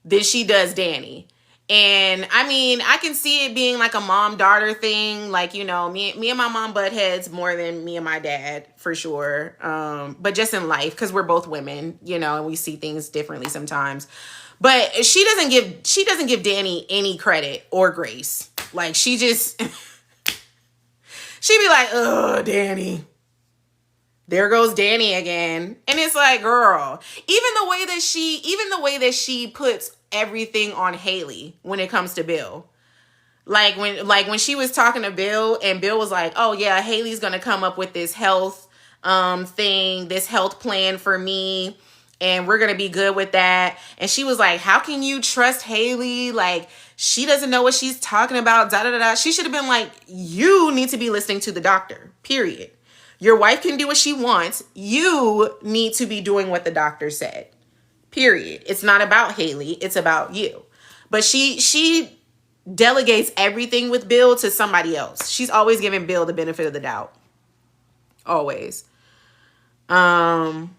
than she does Danny. And I mean, I can see it being like a mom-daughter thing. Like, me and my mom butt heads more than me and my dad, for sure. But just in life, because we're both women, and we see things differently sometimes. But she doesn't give Danny any credit or grace. Like, she'd be like, "Ugh, Danny. There goes Danny again." And it's like, girl, even the way that she puts everything on Haley when it comes to Bill. Like when she was talking to Bill, and Bill was like, "Oh yeah, Haley's gonna come up with this health thing, this health plan for me, and we're gonna be good with that." And she was like, "How can you trust Haley? Like, she doesn't know what she's talking about, da da da da." She should have been like, "You need to be listening to the doctor, period. Your wife can do what she wants. You need to be doing what the doctor said. Period. It's not about Haley. It's about you." But she delegates everything with Bill to somebody else. She's always giving Bill the benefit of the doubt. Always. Oh,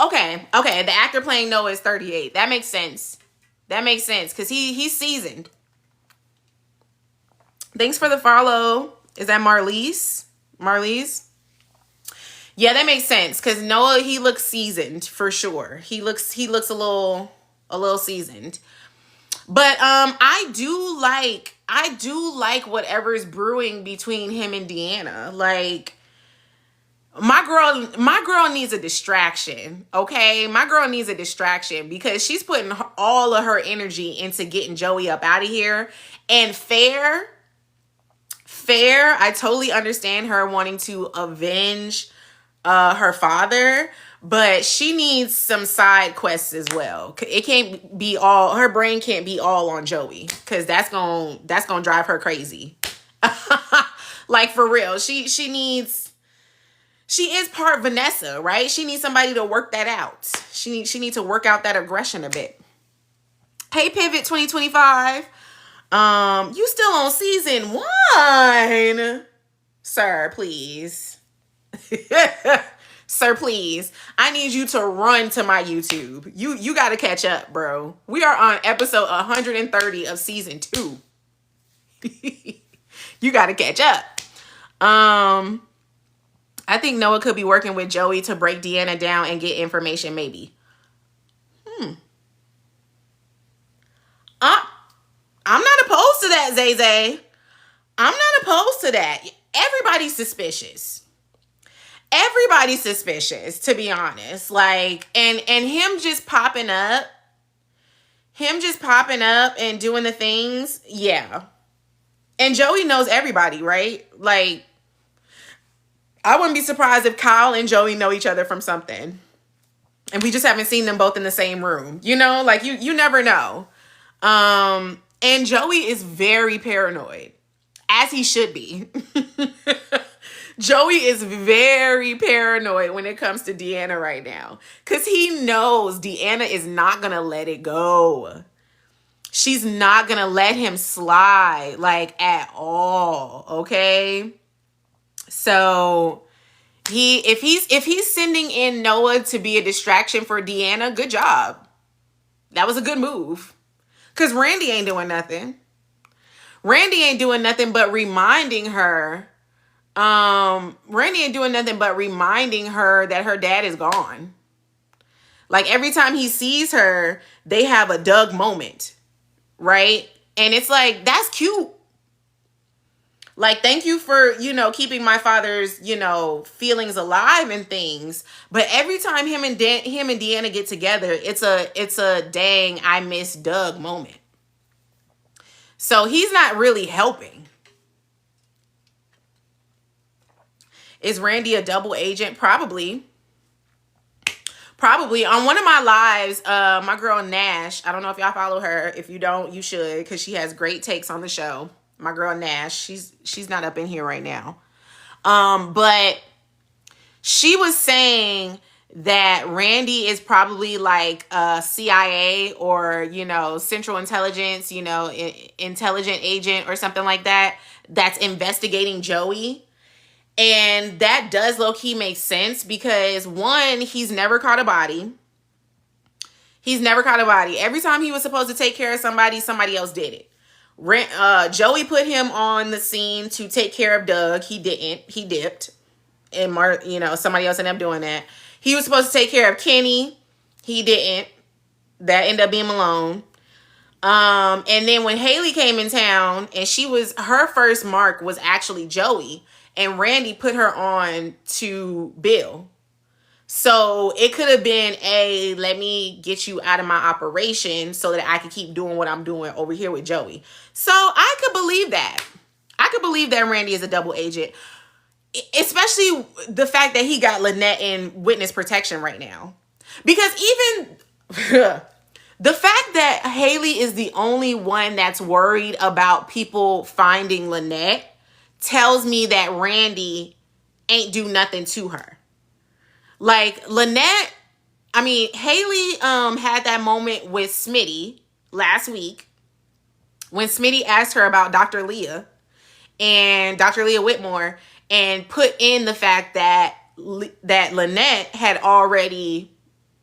okay. Okay. The actor playing Noah is 38. That makes sense. Because he's seasoned. Thanks for the follow. Is that Marlise? Yeah, that makes sense, because Noah, he looks seasoned for sure. He looks a little a little seasoned. But I do like whatever's brewing between him and Deanna. Like, my girl needs a distraction, okay? My girl needs a distraction because she's putting all of her energy into getting Joey up out of here. And fair, I totally understand her wanting to avenge her father, but she needs some side quests as well. It can't be all, her brain can't be all on Joey, because that's gonna drive her crazy. Like, for real. She is part Vanessa, right? She needs somebody to work that out. She needs to work out that aggression a bit. Hey, Pivot 2025. You still on season 1. Sir, please. Sir, please. I need you to run to my YouTube. You got to catch up, bro. We are on episode 130 of season 2. You got to catch up. I think Noah could be working with Joey to break Deanna down and get information, maybe. I'm not opposed to that, Zay Zay. I'm not opposed to that. Everybody's suspicious. Everybody's suspicious, to be honest. Like, and him just popping up and doing the things, yeah. And Joey knows everybody, right? Like, I wouldn't be surprised if Kyle and Joey know each other from something. And we just haven't seen them both in the same room. You know, like, you never know. And Joey is very paranoid, as he should be. Joey is very paranoid when it comes to Deanna right now, because he knows Deanna is not going to let it go. She's not going to let him slide, like, at all, okay? So if he's sending in Noah to be a distraction for Deanna, good job. That was a good move. Because Randy ain't doing nothing. Randy ain't doing nothing but reminding her. Randy ain't doing nothing but reminding her that her dad is gone. Like, every time he sees her, they have a Doug moment, right? And it's like, that's cute. Like, thank you for, keeping my father's, feelings alive and things. But every time him and Deanna get together, it's a dang, I miss Doug moment. So he's not really helping. Is Randy a double agent? Probably. On one of my lives, my girl Nash, I don't know if y'all follow her. If you don't, you should, because she has great takes on the show. My girl Nash, she's not up in here right now. But she was saying that Randy is probably like a CIA or, Central Intelligence, intelligent agent or something like that, that's investigating Joey. And that does low-key make sense because, one, he's never caught a body. Every time he was supposed to take care of somebody else did it. Joey put him on the scene to take care of Doug. He didn't. He dipped. And somebody else ended up doing that. He was supposed to take care of Kenny. He didn't. That ended up being Malone. And then when Haley came in town, and her first mark was actually Joey, and Randy put her on to Bill. So it could have been let me get you out of my operation so that I can keep doing what I'm doing over here with Joey. So I could believe that. I could believe that Randy is a double agent, especially the fact that he got Lynette in witness protection right now. Because even the fact that Haley is the only one that's worried about people finding Lynette tells me that Randy ain't do nothing to her. Like, Lynette, Haley had that moment with Smitty last week when Smitty asked her about Dr. Leah and Dr. Leah Whitmore, and put in the fact that Lynette had already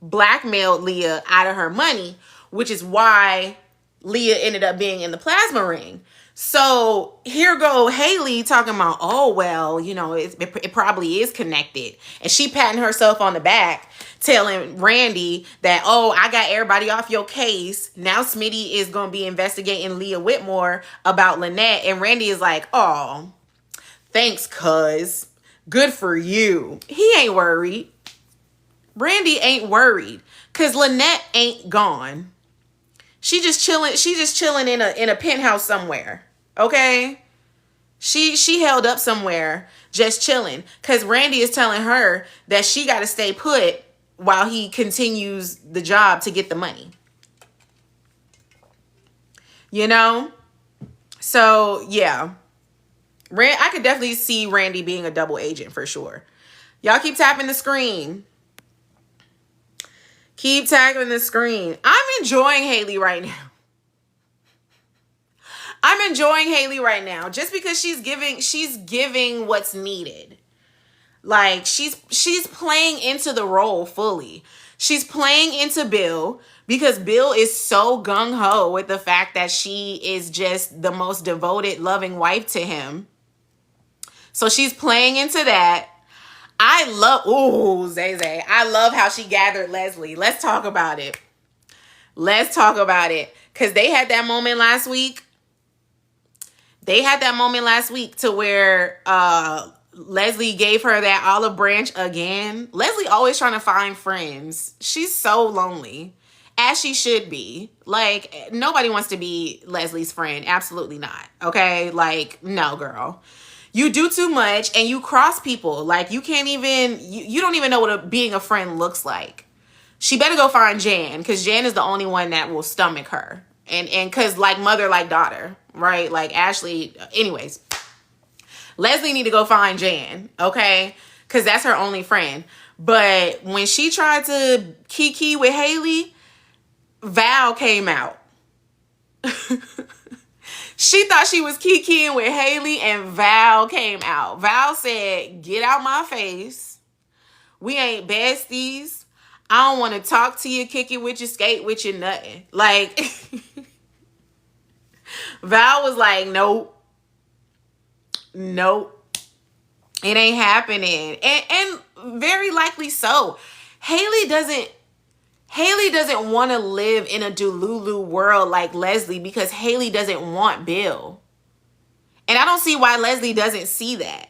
blackmailed Leah out of her money, which is why Leah ended up being in the plasma ring. So here go Haley talking about, oh, well, you know, it probably is connected. And she patting herself on the back, telling Randy that, oh, I got everybody off your case. Now Smitty is going to be investigating Leah Whitmore about Lynette. And Randy is like, oh, thanks, cuz. Good for you. He ain't worried. Randy ain't worried because Lynette ain't gone. She just chilling in a penthouse somewhere. Okay? She held up somewhere just chilling because Randy is telling her that she got to stay put while he continues the job to get the money. You know? So, yeah. I could definitely see Randy being a double agent for sure. Y'all keep tapping the screen. Keep tapping the screen. I'm enjoying Haley right now. I'm enjoying Haley right now just because she's giving what's needed. Like she's playing into the role fully. She's playing into Bill because Bill is so gung-ho with the fact that she is just the most devoted, loving wife to him. So she's playing into that. I love how she gathered Leslie. Let's talk about it. Because they had that moment last week. To where Leslie gave her that olive branch again. Leslie always trying to find friends. She's so lonely. As she should be. Like, nobody wants to be Leslie's friend. Absolutely not. Okay? Like, no, girl. You do too much and you cross people. Like, you can't even, you don't even know what being a friend looks like. She better go find Jan because Jan is the only one that will stomach her. And because like mother, like daughter, right? Like Ashley, anyways. Leslie need to go find Jan, okay? Because that's her only friend. But when she tried to kiki with Haley, Val came out. She thought she was kikiing with Haley and Val came out. Val said, get out my face. We ain't besties. I don't want to talk to you, kick it with you, skate with you, nothing. Like, Val was like, nope. It ain't happening. And very likely so. Haley doesn't want to live in a Delulu world like Leslie because Haley doesn't want Bill. And I don't see why Leslie doesn't see that.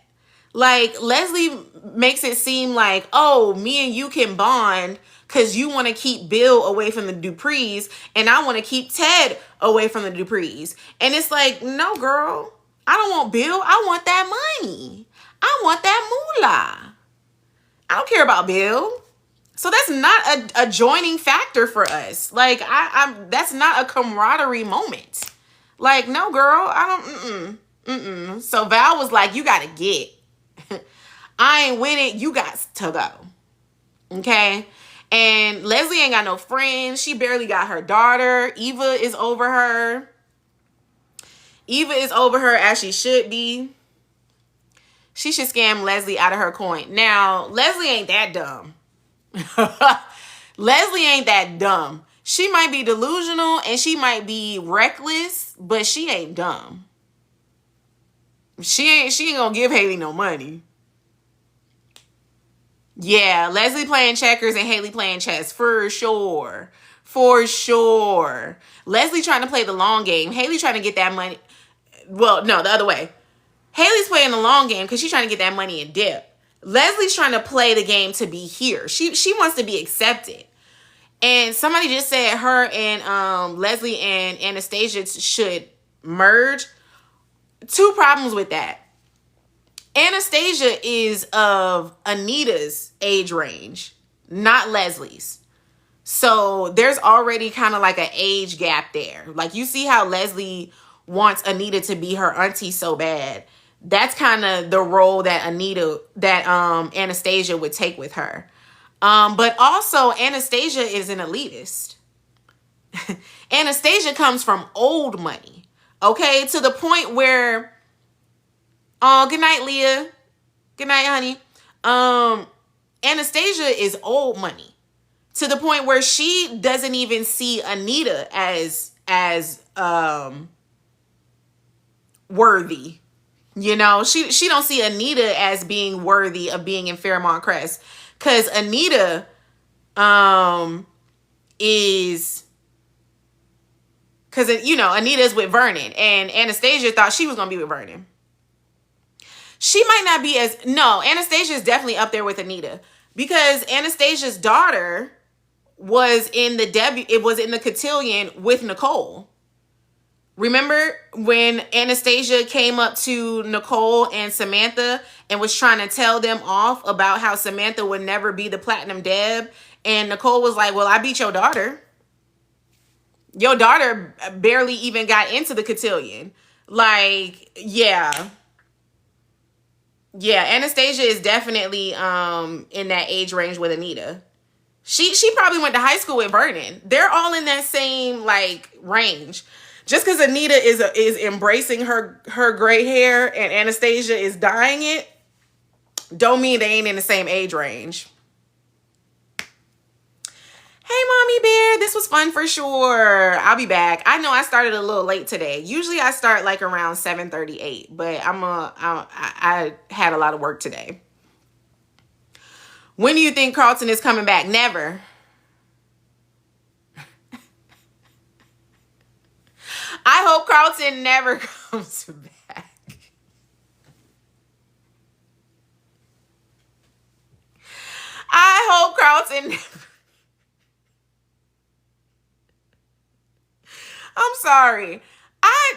Like, Leslie makes it seem like, oh, me and you can bond because you want to keep Bill away from the Duprees and I want to keep Ted away from the Duprees. And it's like, no, girl, I don't want Bill. I want that money. I want that moolah. I don't care about Bill. So that's not a joining factor for us. Like, that's not a camaraderie moment. Like, no, girl, I don't, So Val was like, you got to get. I ain't winning. You got to go. Okay? And Leslie ain't got no friends. She barely got her daughter. Eva is over her. As she should be. She should scam Leslie out of her coin. Now, Leslie ain't that dumb. Leslie ain't that dumb. She might be delusional and she might be reckless, but she ain't dumb. She ain't gonna give Haley no money. Yeah, Leslie playing checkers and Haley playing chess for sure. Leslie trying to play the long game. Haley trying to get that money. Well, no, the other way. Haley's playing the long game because she's trying to get that money and dip. Leslie's trying to play the game to be here. She wants to be accepted. And somebody just said her and Leslie and Anastasia should merge. Two problems with that. Anastasia is of Anita's age range, not Leslie's. So there's already kind of like an age gap there. Like, you see how Leslie wants Anita to be her auntie so bad. That's kind of the role that Anastasia would take with her. But also Anastasia is an elitist. Anastasia comes from old money. Okay? To the point where, oh, good night, Leah. Good night, honey. Anastasia is old money. To the point where she doesn't even see Anita as worthy. You know, she don't see Anita as being worthy of being in Fairmont Crest, because Anita is, because, you know, Anita's with Vernon, and Anastasia thought she was gonna be with Vernon. She might not be as, no, Anastasia is definitely up there with Anita, because Anastasia's daughter was in the cotillion with Nicole. Remember when Anastasia came up to Nicole and Samantha and was trying to tell them off about how Samantha would never be the Platinum Deb? And Nicole was like, well, I beat your daughter. Your daughter barely even got into the cotillion. Like, yeah. Yeah, Anastasia is definitely in that age range with Anita. She probably went to high school with Vernon. They're all in that same, like, range. Just because Anita is embracing her gray hair and Anastasia is dyeing it, don't mean they ain't in the same age range. Hey, Mommy Bear, this was fun for sure. I'll be back. I know I started a little late today. Usually I start like around 7:38, but I had a lot of work today. When do you think Carlton is coming back? Never. I hope Carlton never comes back. I hope Carlton never. I'm sorry.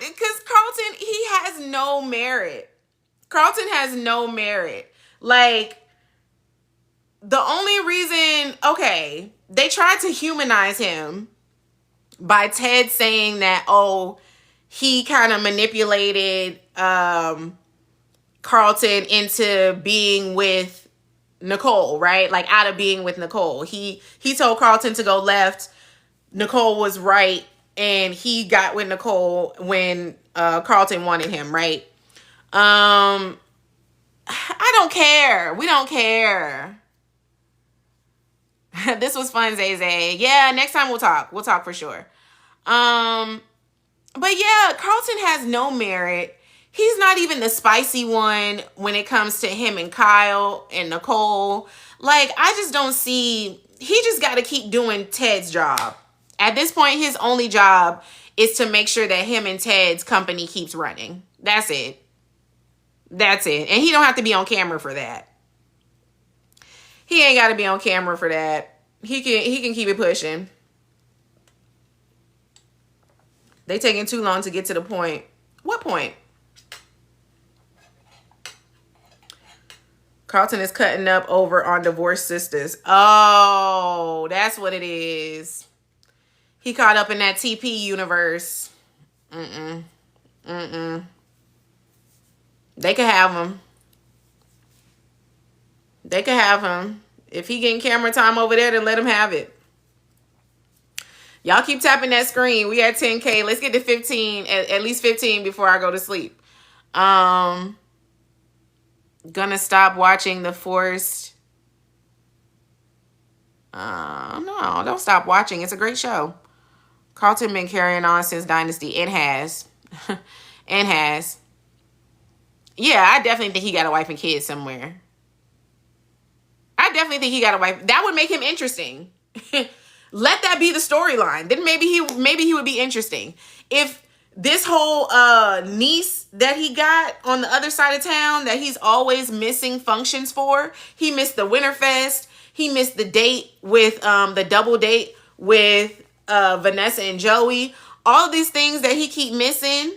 Because Carlton, he has no merit. Carlton has no merit. Like, the only reason, okay, they tried to humanize him by Ted saying that, oh, he kind of manipulated Carlton into being with Nicole, right? Like, out of being with Nicole. He told Carlton to go left. Nicole was right. And he got with Nicole when Carlton wanted him, right? I don't care. We don't care. This was fun, Zay Zay. Yeah, next time we'll talk. We'll talk for sure. But yeah, Carlton has no merit. He's not even the spicy one when it comes to him and Kyle and Nicole. Like, I just don't see, he just got to keep doing Ted's job. At this point, his only job is to make sure that him and Ted's company keeps running. That's it. That's it. And he don't have to be on camera for that. He ain't got to be on camera for that. He can keep it pushing. They taking too long to get to the point. What point? Carlton is cutting up over on Divorced Sisters. Oh, that's what it is. He caught up in that TP universe. They could have him. They could have him. If he getting camera time over there, then let him have it. Y'all keep tapping that screen. We at 10K. Let's get to 15, at least 15 before I go to sleep. Gonna stop watching the forced. No, don't stop watching. It's a great show. Carlton been carrying on since Dynasty. It has. It has. Yeah, I definitely think he got a wife and kids somewhere. I definitely think he got a wife. That would make him interesting. Let that be the storyline. Then maybe he would be interesting. If this whole niece that he got on the other side of town that he's always missing functions for, he missed the Winterfest, he missed the date with the double date with Vanessa and Joey, all these things that he keep missing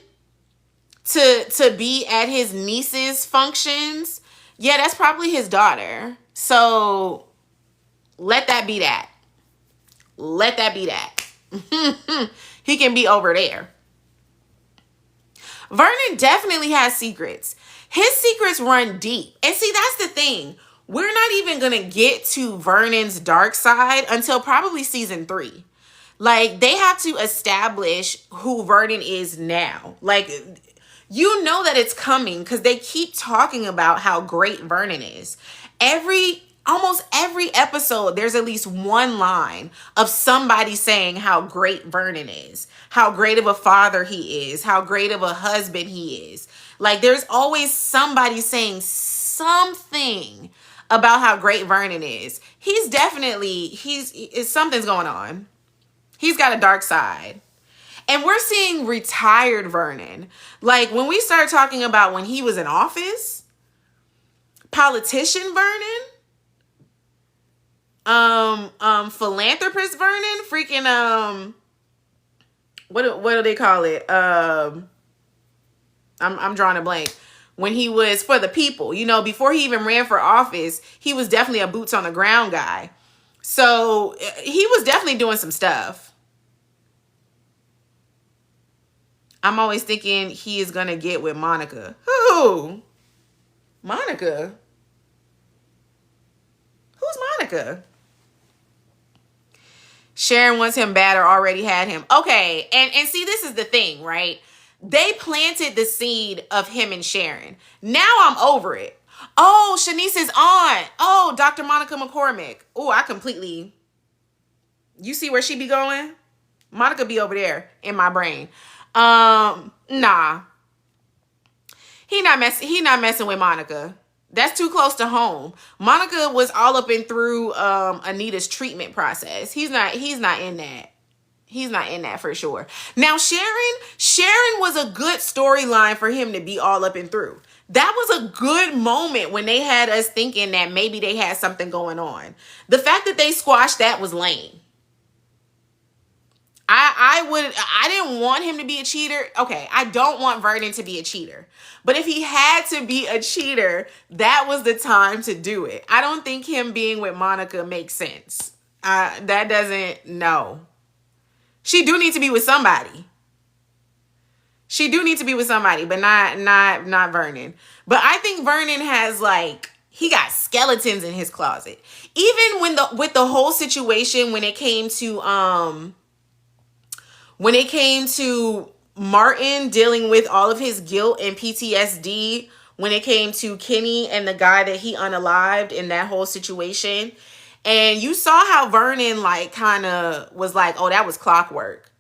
to be at his niece's functions. Yeah, that's probably his daughter. So let that be that. Let that be that. He can be over there. Vernon definitely has secrets. His secrets run deep. And see, that's the thing. We're not even going to get to Vernon's dark side until probably season 3. Like, they have to establish who Vernon is now. Like, you know that it's coming because they keep talking about how great Vernon is. Every almost every episode, there's at least one line of somebody saying how great Vernon is, how great of a father he is, how great of a husband he is. Like, there's always somebody saying something about how great Vernon is. He's definitely, something's going on. He's got a dark side. And we're seeing retired Vernon. Like, when we start talking about when he was in office, politician Vernon, philanthropist Vernon, freaking, what do they call it? I'm drawing a blank. When he was for the people, you know, before he even ran for office, he was definitely a boots on the ground guy. So he was definitely doing some stuff. I'm always thinking he is going to get with Monica. Who? Monica? Who's Monica? Sharon wants him bad or already had him. Okay, and see, this is the thing, right? They planted the seed of him and Sharon. Now I'm over it. Oh, Shanice's aunt. Oh, Dr. Monica McCormick. Oh, you see where she be going? Monica be over there in my brain. Nah. He not messing with Monica. That's too close to home. Monica was all up and through Anita's treatment process. He's not in that. He's not in that for sure. Now, Sharon was a good storyline for him to be all up and through. That was a good moment when they had us thinking that maybe they had something going on. The fact that they squashed that was lame. I didn't want him to be a cheater. Okay, I don't want Vernon to be a cheater. But if he had to be a cheater, that was the time to do it. I don't think him being with Monica makes sense. That doesn't, no. She do need to be with somebody. She do need to be with somebody, but not Vernon. But I think Vernon has, like, he got skeletons in his closet. Even with the whole situation when it came to Martin dealing with all of his guilt and PTSD, when it came to Kenny and the guy that he unalived in that whole situation. And you saw how Vernon, like, kind of was like, oh, that was clockwork.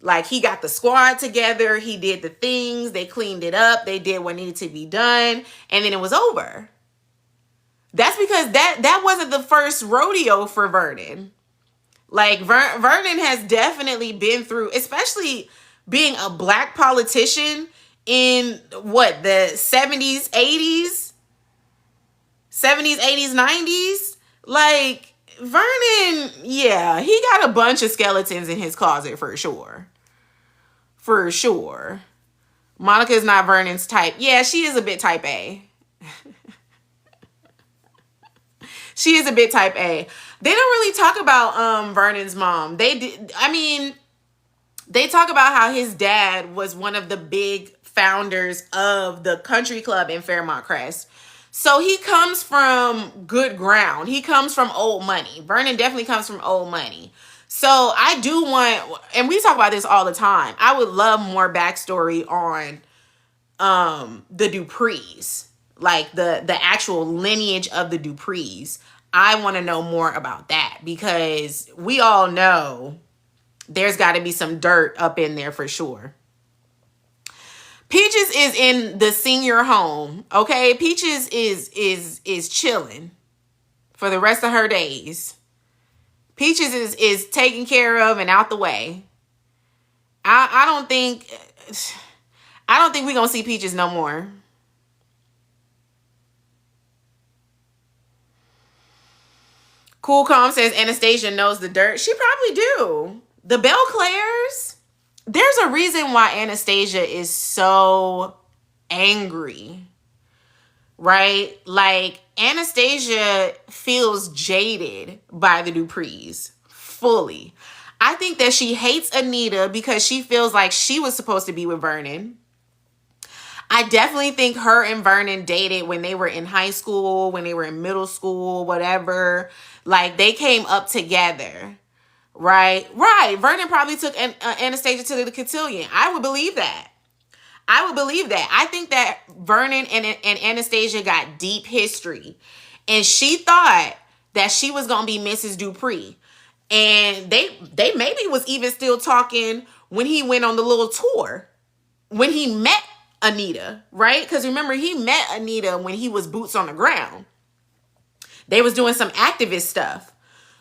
Like, he got the squad together. He did the things. They cleaned it up. They did what needed to be done. And then it was over. That's because that wasn't the first rodeo for Vernon. Like, Vernon has definitely been through, especially being a black politician in, the 70s, 80s? 70s, 80s, 90s? Like, Vernon, yeah, he got a bunch of skeletons in his closet for sure. For sure. Monica's not Vernon's type. Yeah, she is a bit type A. She is a bit type A. They don't really talk about Vernon's mom. They talk about how his dad was one of the big founders of the country club in Fairmont Crest. So he comes from good ground. He comes from old money. Vernon definitely comes from old money. So I do want, and we talk about this all the time, I would love more backstory on the Duprees, like the actual lineage of the Duprees. I want to know more about that because we all know there's got to be some dirt up in there for sure. Peaches is in the senior home, okay? Peaches is chilling for the rest of her days. Peaches is taken care of and out the way. I don't think we're going to see Peaches no more. Cool Calm says Anastasia knows the dirt. She probably do. The Belclairs, there's a reason why Anastasia is so angry, right? Like, Anastasia feels jaded by the Duprees fully. I think that she hates Anita because she feels like she was supposed to be with Vernon. I definitely think her and Vernon dated when they were in high school, when they were in middle school, whatever. Like, they came up together, right? Right. Vernon probably took Anastasia to the cotillion. I would believe that. I think that Vernon and Anastasia got deep history. And she thought that she was going to be Mrs. Dupree. And they maybe was even still talking when he went on the little tour, when he met Anita, right? Because remember, he met Anita when he was boots on the ground. They was doing some activist stuff.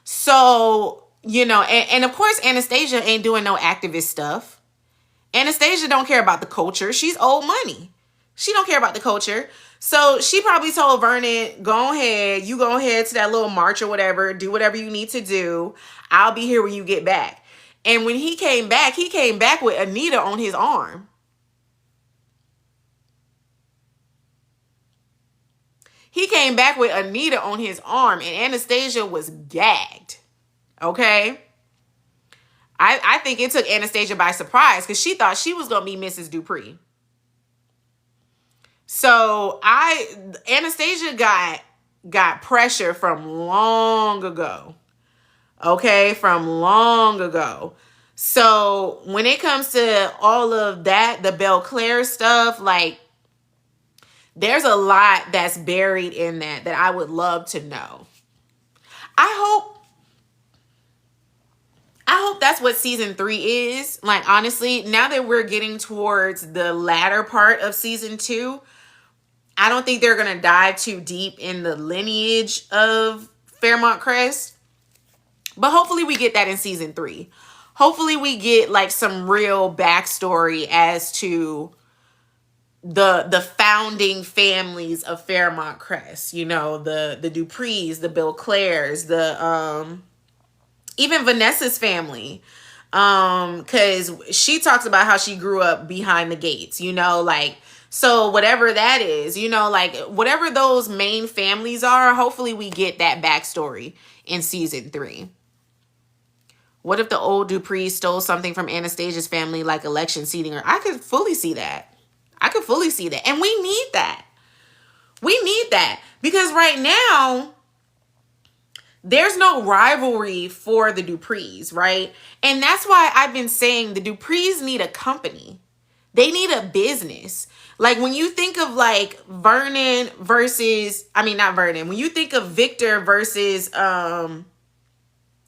So, and of course, Anastasia ain't doing no activist stuff. Anastasia don't care about the culture. She's old money. She don't care about the culture. So she probably told Vernon, go ahead, you go ahead to that little march or whatever, do whatever you need to do. I'll be here when you get back. And when he came back with Anita on his arm. He came back with Anita on his arm, and Anastasia was gagged. Okay? I think it took Anastasia by surprise because she thought she was going to be Mrs. Dupree. So Anastasia got pressure from long ago. Okay? From long ago. So when it comes to all of that, the Belclair stuff, like, there's a lot that's buried in that I would love to know. I hope that's what season 3 is. Like, honestly, now that we're getting towards the latter part of season 2, I don't think they're going to dive too deep in the lineage of Fairmont Crest. But hopefully we get that in season 3. Hopefully we get like some real backstory as to the founding families of Fairmont Crest, the Duprees, the Belclairs, the even Vanessa's family, because she talks about how she grew up behind the gates, like, so whatever that is, like, whatever those main families are, hopefully we get that backstory in season 3. What if the old Duprees stole something from Anastasia's family, like election seating? Or I could fully see that. And we need that. Because right now, there's no rivalry for the Duprees, right? And that's why I've been saying the Duprees need a company. They need a business. Like, when you think of like when you think of Victor versus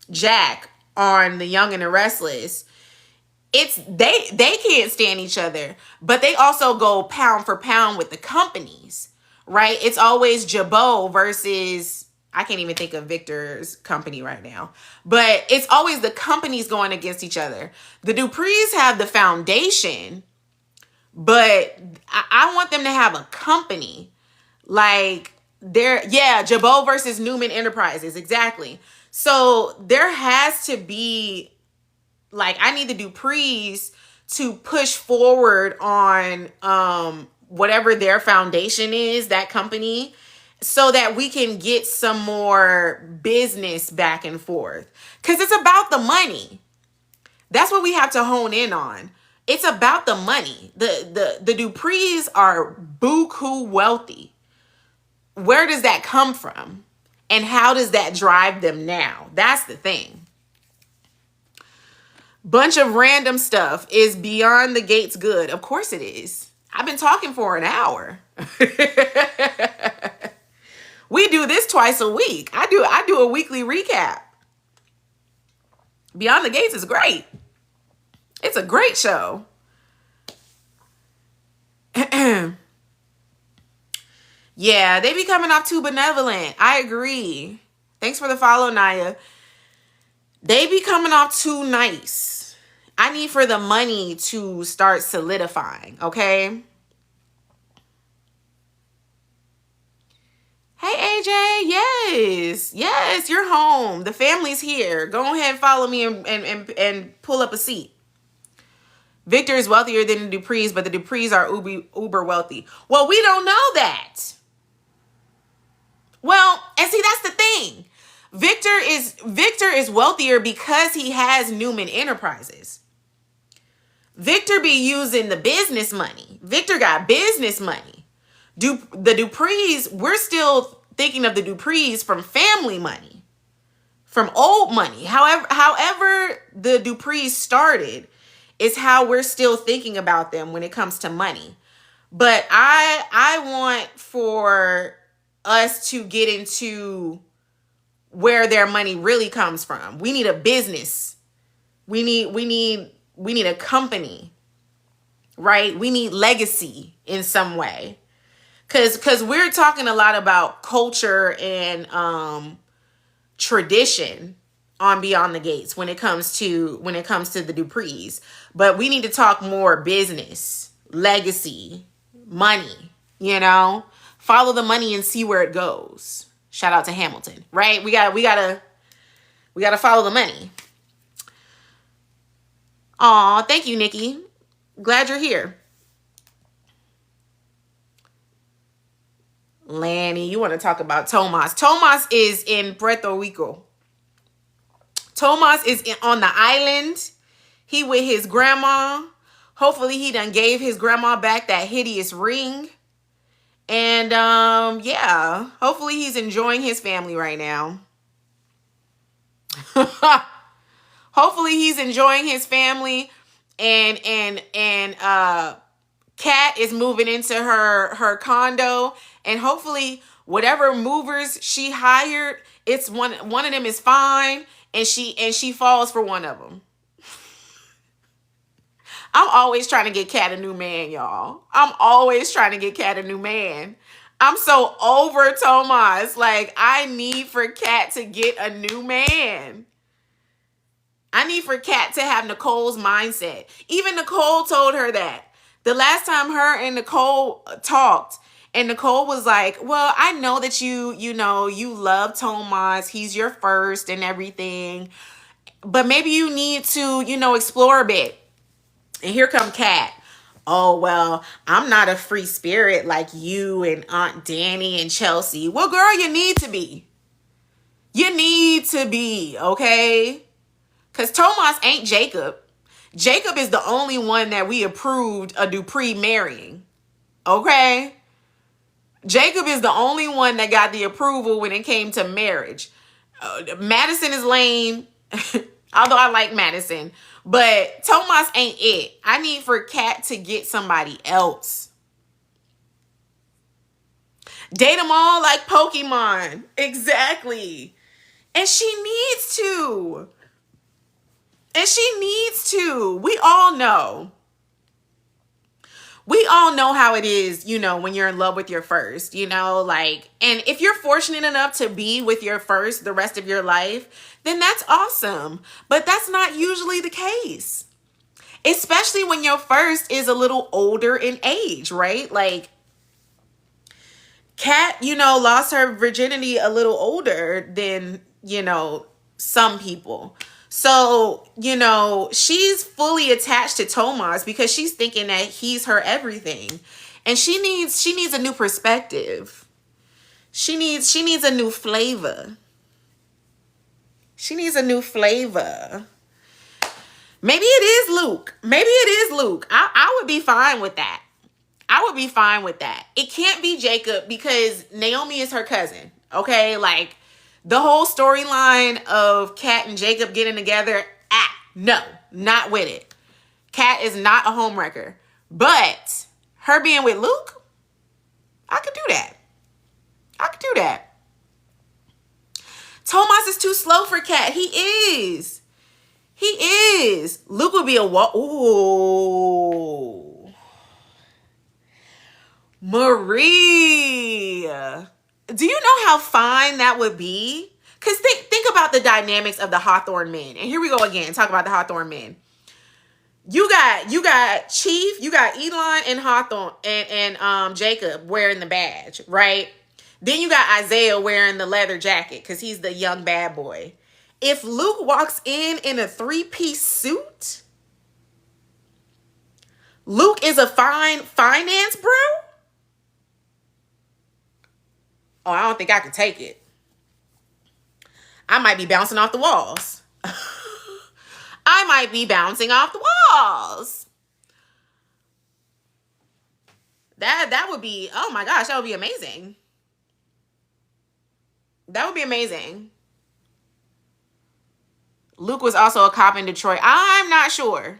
Jack on The Young and the Restless, it's they can't stand each other, but they also go pound for pound with the companies, right? It's always Jabot versus, I can't even think of Victor's company right now, but it's always the companies going against each other. The Duprees have the foundation, but I want them to have a company. Like, Jabot versus Newman Enterprises, exactly. So there has to be, like, I need the Duprees to push forward on whatever their foundation is, that company, so that we can get some more business back and forth. Because it's about the money. That's what we have to hone in on. It's about the money. The Duprees are buku wealthy. Where does that come from? And how does that drive them now? That's the thing. Bunch of random stuff. Is Beyond the Gates good? Of course it is. I've been talking for an hour. We do this twice a week. I do a weekly recap. Beyond the Gates is great. It's a great show. Yeah, they be coming off too benevolent. I agree. Thanks for the follow, Naya. They be coming off too nice. I need for the money to start solidifying, okay? Hey, AJ. Yes, you're home. The family's here. Go ahead and follow me and pull up a seat. Victor is wealthier than the Duprees, but the Duprees are uber wealthy. Well, we don't know that. Well, and see, that's the thing. Victor is wealthier because he has Newman Enterprises. Victor be using the business money. Victor got business money. The Duprees, we're still thinking of the Duprees from family money, from old money. However the Duprees started is how we're still thinking about them when it comes to money. But I want for us to get into where their money really comes from. We need a business. We need a company, right? We need legacy in some way. Cause we're talking a lot about culture and tradition on Beyond the Gates when it comes to the Duprees. But we need to talk more business, legacy, money, Follow the money and see where it goes. Shout out to Hamilton, right? We gotta follow the money. Aw, thank you, Nikki. Glad you're here. Lanny, you want to talk about Tomas. Tomas is in Puerto Rico. Tomas is on the island. He with his grandma. Hopefully he done gave his grandma back that hideous ring. And yeah, hopefully he's enjoying his family right now. Hopefully he's enjoying his family, and Kat is moving into her condo, and hopefully whatever movers she hired, it's one of them is fine, and she falls for one of them. I'm always trying to get Kat a new man, y'all. I'm always trying to get Kat a new man. I'm so over Tomas. Like, I need for Kat to get a new man. I need for Kat to have Nicole's mindset. Even Nicole told her that. The last time her and Nicole talked, and Nicole was like, well, I know that you love Tomas. He's your first and everything. But maybe you need to, explore a bit. And here come Kat. Oh, well, I'm not a free spirit like you and Aunt Danny and Chelsea. Well, girl, you need to be. You need to be, okay? Because Tomas ain't Jacob. Jacob is the only one that we approved a Dupree marrying. Okay? Jacob is the only one that got the approval when it came to marriage. Madison is lame. Although I like Madison. But Tomas ain't it. I need for Kat to get somebody else. Date them all like Pokemon. Exactly. And she needs to. And she needs to. We all know. We all know how it is, when you're in love with your first, and if you're fortunate enough to be with your first the rest of your life, then that's awesome. But that's not usually the case. Especially when your first is a little older in age, right? Like, Kat, lost her virginity a little older than, some people. So, she's fully attached to Tomas because she's thinking that he's her everything. And she needs a new perspective. She needs a new flavor. She needs a new flavor. Maybe it is Luke. I would be fine with that. It can't be Jacob because Naomi is her cousin. Okay? Like, the whole storyline of Kat and Jacob getting together, no, not with it. Kat is not a homewrecker. But her being with Luke, I could do that. Tomas is too slow for Kat. He is. Luke would be ooh. Marie. Do you know how fine that would be? Because think about the dynamics of the Hawthorne men. And here we go again. Talk about the Hawthorne men. You got Chief, you got Elon and Hawthorne and Jacob wearing the badge, right? Then you got Isaiah wearing the leather jacket because he's the young bad boy. If Luke walks in a 3-piece suit, Luke is a finance bro? Oh, I don't think I could take it. I might be bouncing off the walls. That would be, oh my gosh, that would be amazing. Luke was also a cop in Detroit. I'm not sure.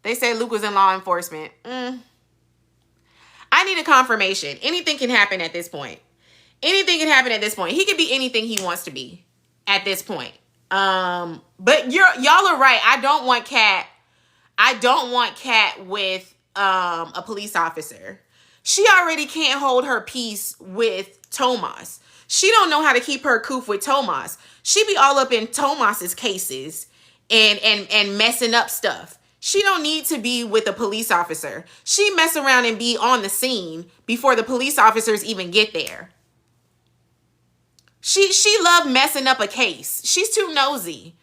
They say Luke was in law enforcement. I I need a confirmation. Anything can happen at this point. Anything can happen at this point. He could be anything he wants to be at this point. But y'all are right. I don't want Kat with a police officer. She already can't hold her peace with Tomas. She don't know how to keep her coof with Tomas. She be all up in Tomas's cases and messing up stuff. She don't need to be with a police officer. She mess around and be on the scene before the police officers even get there. She loved messing up a case. She's too nosy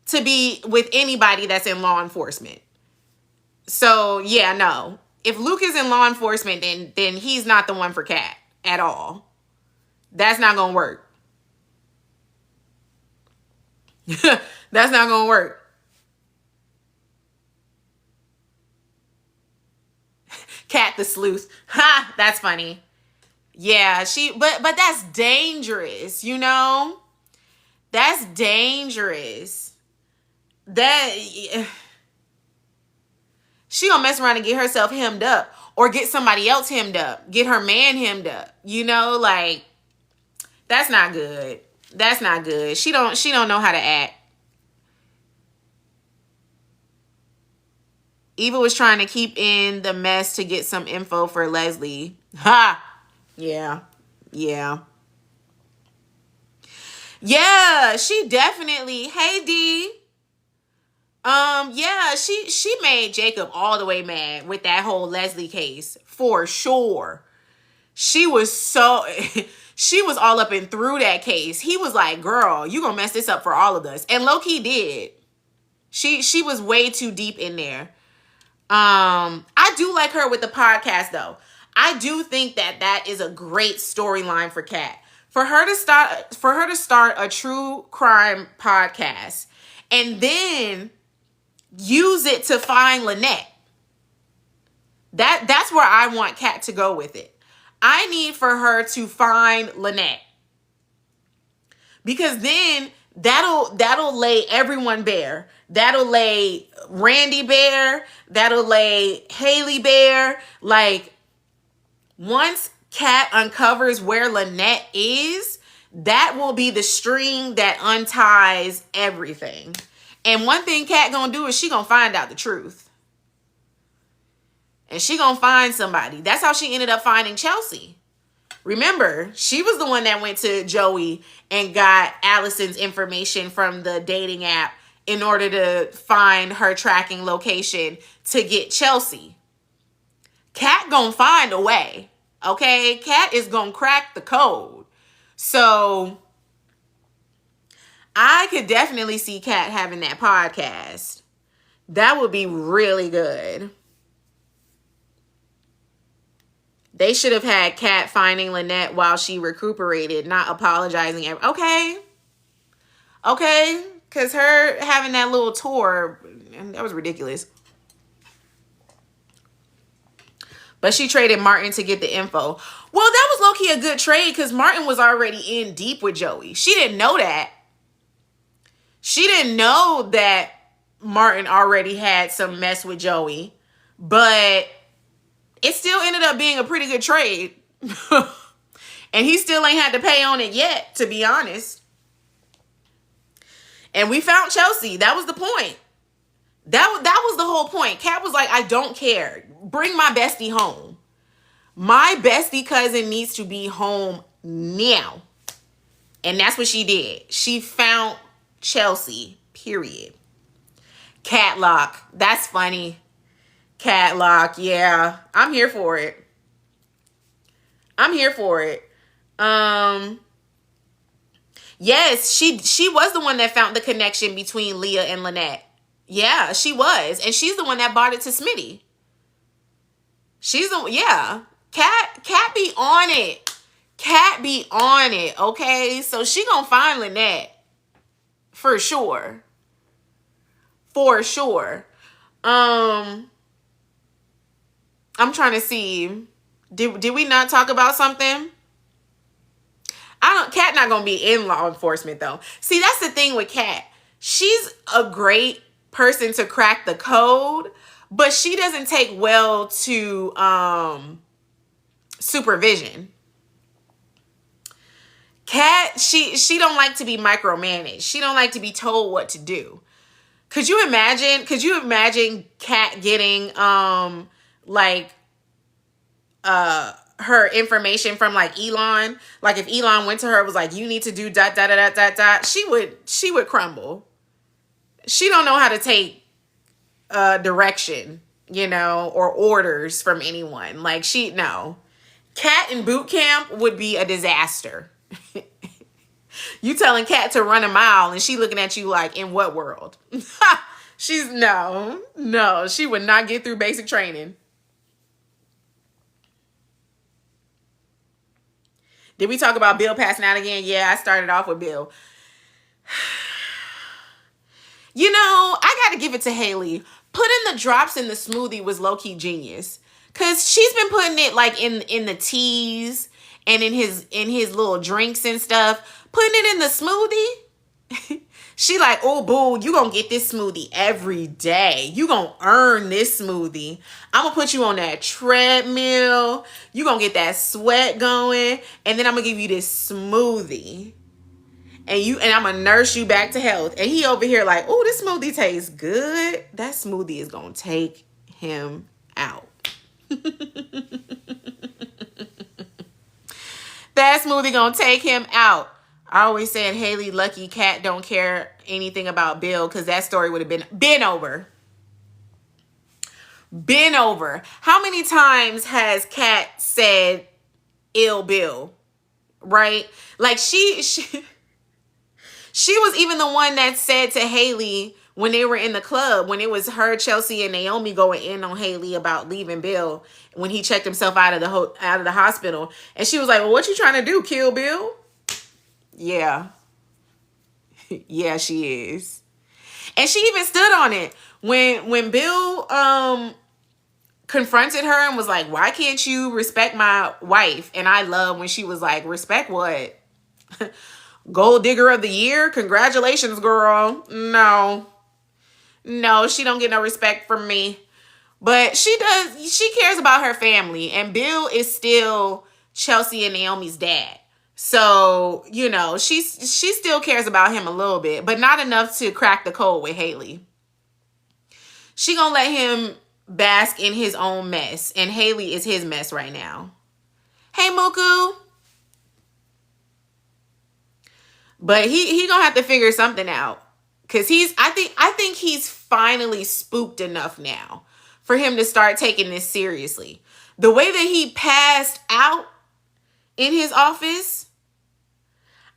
to be with anybody that's in law enforcement. So yeah, no. If Luke is in law enforcement, then he's not the one for Kat at all. That's not gonna work. That's not gonna work. Kat the sleuth. Ha, that's funny. Yeah, but that's dangerous, you know? That's dangerous. She gonna mess around and get herself hemmed up or get somebody else hemmed up, get her man hemmed up, you know? Like, that's not good. That's not good. She don't know how to act. Eva was trying to keep in the mess to get some info for Leslie. Ha! Yeah. Yeah, she definitely. Hey, D. Yeah, she made Jacob all the way mad with that whole Leslie case, for sure. She was she was all up and through that case. He was like, girl, you gonna mess this up for all of us. And low-key did. She was way too deep in there. I do like her with the podcast, though. I do think that is a great storyline for Kat. For her to start a true crime podcast and then use it to find Lynette. That's where I want Kat to go with it. I need for her to find Lynette. Because then that'll lay everyone bare. That'll lay Randy bare. That'll lay Haley bare. Like, once Kat uncovers where Lynette is, that will be the string that unties everything. And one thing Kat gonna do is she gonna find out the truth. And she gonna find somebody. That's how she ended up finding Chelsea. Remember, she was the one that went to Joey and got Allison's information from the dating app in order to find her tracking location to get Chelsea. Kat gonna find a way, okay? Kat is gonna crack the code. So I could definitely see Kat having that podcast. That would be really good. They should have had Kat finding Lynette while she recuperated, not apologizing. Okay. Because her having that little tour, that was ridiculous. But she traded Martin to get the info. Well, that was low-key a good trade because Martin was already in deep with Joey. She didn't know that. She didn't know that Martin already had some mess with Joey. But it still ended up being a pretty good trade. And he still ain't had to pay on it yet, to be honest. And we found Chelsea. That was the point. That was the whole point. Kat was like, I don't care. Bring my bestie home. My bestie cousin needs to be home now. And that's what she did. She found Chelsea, period. Catlock. That's funny. Catlock. Yeah. I'm here for it. Yes, she was the one that found the connection between Leah and Lynette. Yeah, she was. And she's the one that bought it to Smitty. Yeah. Kat be on it. Kat be on it, okay? So she gonna find Lynette. For sure. I'm trying to see. Did we not talk about something? Kat not gonna be in law enforcement though. See, that's the thing with Kat. She's a great person to crack the code, but she doesn't take well to supervision. Kat, she don't like to be micromanaged. She don't like to be told what to do. Could you imagine Kat getting like her information from like Elon? Like if Elon went to her and was like, you need to do dot dot dot dot dot, she would crumble. She don't know how to take direction, or orders from anyone. Like no. Kat in boot camp would be a disaster. You telling Kat to run a mile and she looking at you like, in what world? No, she would not get through basic training. Did we talk about Bill passing out again? Yeah, I started off with Bill. I got to give it to Haley. Putting the drops in the smoothie was low-key genius. Because she's been putting it like in the teas and in his little drinks and stuff. Putting it in the smoothie. She like, oh, boo, you gonna get this smoothie every day. You gonna earn this smoothie. I'm gonna put you on that treadmill. You gonna get that sweat going. And then I'm gonna give you this smoothie. And I'm gonna nurse you back to health. And he over here like, oh, this smoothie tastes good. That smoothie is gonna take him out. That smoothie gonna take him out. I always said Haley lucky Kat don't care anything about Bill, because that story would have been over. Been over. How many times has Kat said ill Bill? Right? Like she was even the one that said to Haley when they were in the club, when it was her, Chelsea, and Naomi going in on Haley about leaving Bill when he checked himself out of the hospital. And she was like, well, what you trying to do, kill Bill? Yeah. Yeah, she is. And she even stood on it. When Bill confronted her and was like, why can't you respect my wife? And I love when she was like, respect what? Gold digger of the year? Congratulations, girl. No, she don't get no respect from me. But she does. She cares about her family. And Bill is still Chelsea and Naomi's dad. So, she still cares about him a little bit, but not enough to crack the code with Haley. She gonna let him bask in his own mess, and Haley is his mess right now. Hey, Muku. But he gonna have to figure something out, because I think he's finally spooked enough now for him to start taking this seriously. The way that he passed out in his office,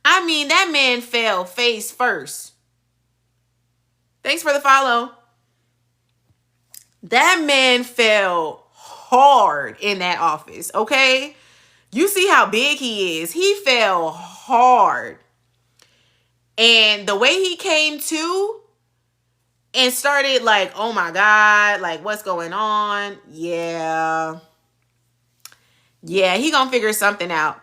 I mean, that man fell face first. Thanks for the follow. That man fell hard in that office, okay? You see how big he is. He fell hard. And the way he came to and started like, oh my God, like what's going on? Yeah, he gonna figure something out.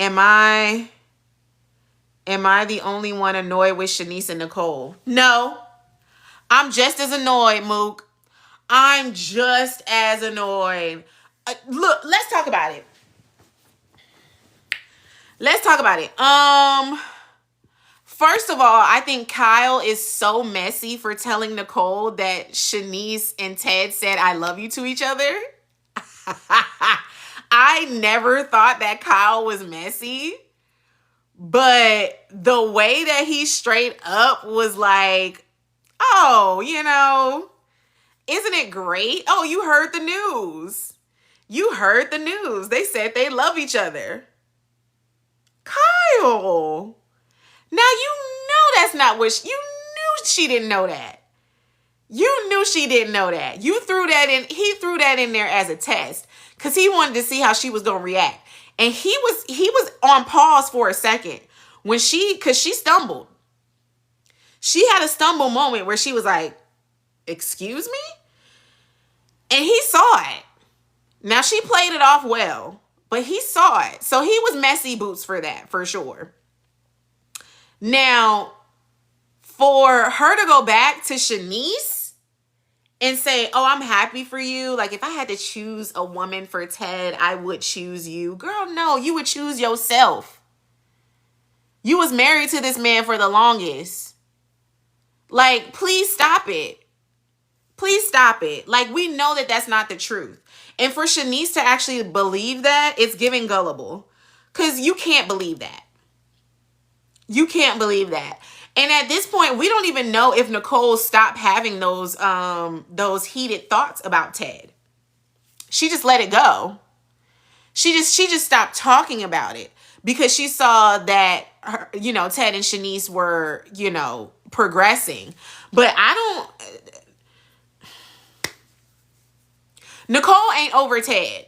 Am I the only one annoyed with Shanice and Nicole? No, I'm just as annoyed, Mook. I'm just as annoyed. Look, let's talk about it. First of all, I think Kyle is so messy for telling Nicole that Shanice and Ted said I love you to each other. I never thought that Kyle was messy, but the way that he straight up was like, oh, isn't it great? Oh, you heard the news. They said they love each other. Kyle. Now that's not what you knew. She didn't know that. You knew she didn't know that. You threw that in. He threw that in there as a test because he wanted to see how she was going to react. And he was on pause for a second because she stumbled. She had a stumble moment where she was like, excuse me? And he saw it. Now she played it off well, but he saw it. So he was messy boots for that, for sure. Now, for her to go back to Shanice and say, oh, I'm happy for you. Like, if I had to choose a woman for Ted, I would choose you. Girl, no, you would choose yourself. You was married to this man for the longest. Like, please stop it. Please stop it. Like, we know that that's not the truth. And for Shanice to actually believe that, it's giving gullible. Because you can't believe that. You can't believe that. And at this point, we don't even know if Nicole stopped having those heated thoughts about Ted. She just let it go. She just stopped talking about it because she saw that her, Ted and Shanice were, progressing. But Nicole ain't over Ted.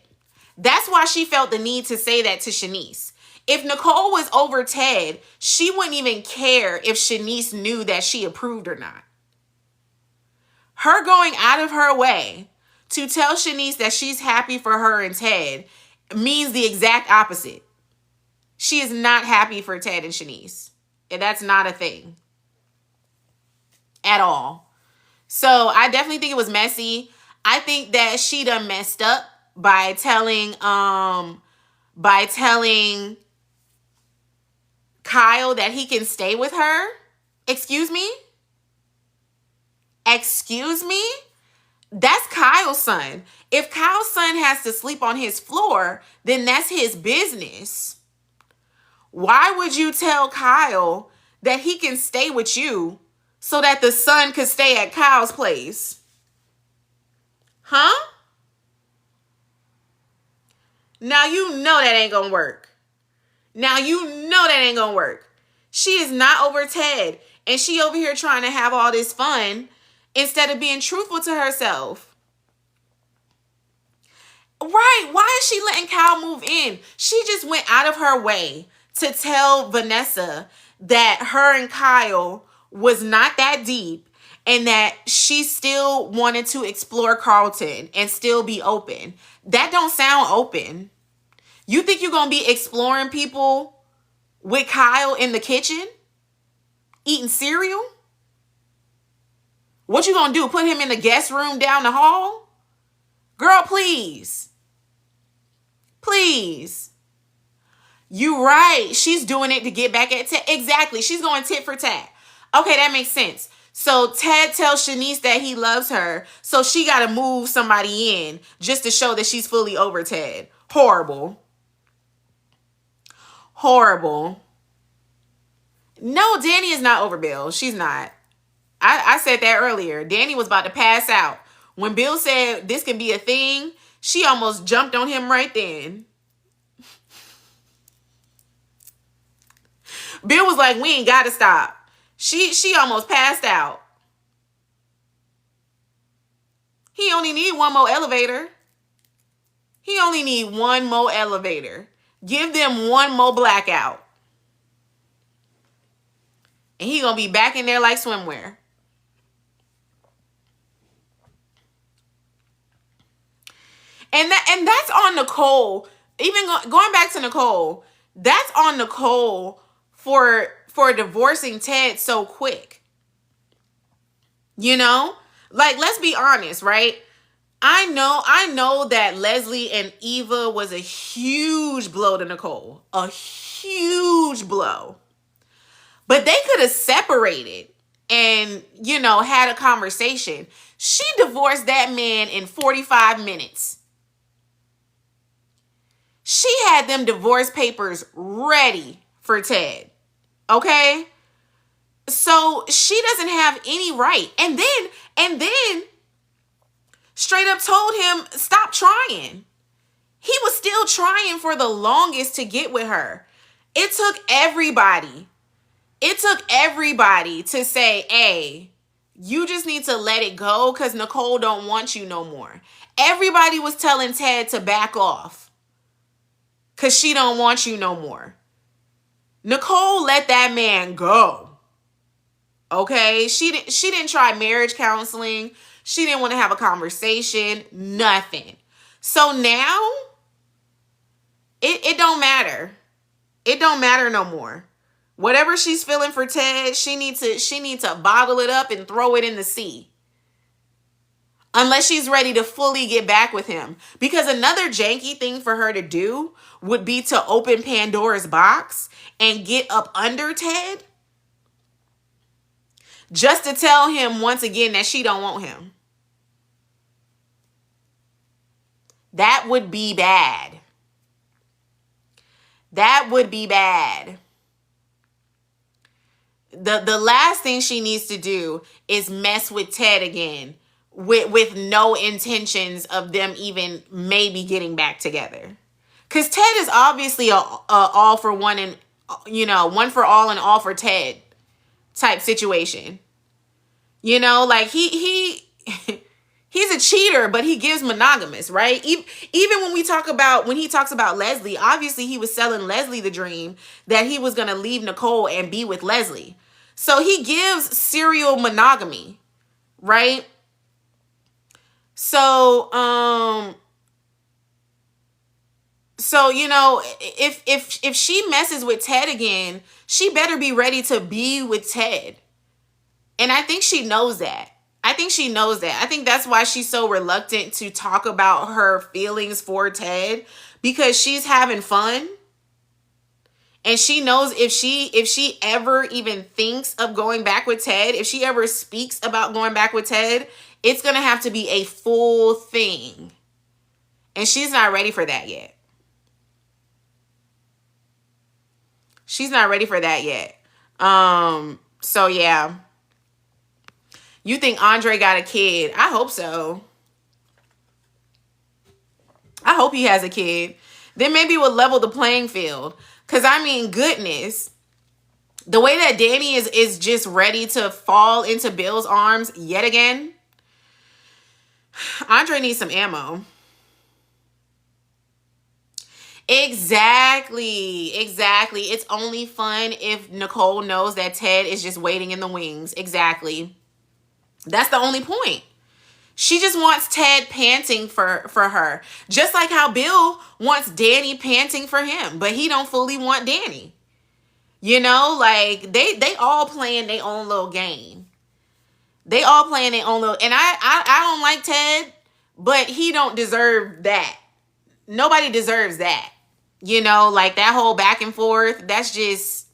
That's why she felt the need to say that to Shanice. If Nicole was over Ted, she wouldn't even care if Shanice knew that she approved or not. Her going out of her way to tell Shanice that she's happy for her and Ted means the exact opposite. She is not happy for Ted and Shanice. And that's not a thing. At all. So I definitely think it was messy. I think that she done messed up by telling Kyle that he can stay with her. Excuse me? Excuse me? That's Kyle's son. If Kyle's son has to sleep on his floor, then that's his business. Why would you tell Kyle that he can stay with you so that the son could stay at Kyle's place? Huh? Now you know that ain't gonna work. Now you know that ain't gonna work. She is not over Ted. And she over here trying to have all this fun instead of being truthful to herself. Right. Why is she letting Kyle move in? She just went out of her way to tell Vanessa that her and Kyle was not that deep and that she still wanted to explore Carlton and still be open. That don't sound open. You think you're going to be exploring people with Kyle in the kitchen? Eating cereal? What you going to do? Put him in the guest room down the hall? Girl, please. Please. You right. She's doing it to get back at Ted. Exactly. She's going tit for tat. Okay, that makes sense. So Ted tells Shanice that he loves her. So she got to move somebody in just to show that she's fully over Ted. Horrible. Horrible. No, Danny is not over Bill. She's not. I said that earlier. Danny was about to pass out. When Bill said this can be a thing, she almost jumped on him right then. Bill was like, we ain't got to stop. She almost passed out. He only need one more elevator. He only need one more elevator. Give them one more blackout. And he gonna be back in there like swimwear. And that's on Nicole. Even going back to Nicole, that's on Nicole for divorcing Ted so quick. Like, let's be honest, right? I know that Leslie and Eva was a huge blow to Nicole. A huge blow. But they could have separated and, had a conversation. She divorced that man in 45 minutes. She had them divorce papers ready for Ted. Okay? So she doesn't have any right. And then straight up told him, stop trying. He was still trying for the longest to get with her. It took everybody to say, hey, you just need to let it go because Nicole don't want you no more. Everybody was telling Ted to back off because she don't want you no more. Nicole let that man go. Okay? She didn't try marriage counseling. She didn't want to have a conversation. Nothing. So now, it don't matter. It don't matter no more. Whatever she's feeling for Ted, she needs to bottle it up and throw it in the sea. unless she's ready to fully get back with him. Because another janky thing for her to do would be to open Pandora's box and get up under Ted just to tell him once again that she don't want him. That would be bad. That would be bad. The last thing she needs to do is mess with Ted again with no intentions of them even maybe getting back together. Because Ted is obviously a all for one and, one for all and all for Ted type situation. Like he's a cheater, but he gives monogamous, right? Even when he talks about Leslie, obviously he was selling Leslie the dream that he was going to leave Nicole and be with Leslie. So he gives serial monogamy, right? So, if she messes with Ted again, she better be ready to be with Ted. And I think she knows that. I think that's why she's so reluctant to talk about her feelings for Ted, because she's having fun. And she knows if she ever even thinks of going back with Ted, if she ever speaks about going back with Ted, it's going to have to be a full thing. And she's not ready for that yet. So yeah. You think Andre got a kid? I hope so. I hope he has a kid. Then maybe we'll level the playing field. Because, goodness. The way that Danny is just ready to fall into Bill's arms yet again. Andre needs some ammo. Exactly. It's only fun if Nicole knows that Ted is just waiting in the wings. Exactly. That's the only point. She just wants Ted panting for her. Just like how Bill wants Danny panting for him. But he don't fully want Danny. They all playing their own little game. And I don't like Ted, but he don't deserve that. Nobody deserves that. That whole back and forth, that's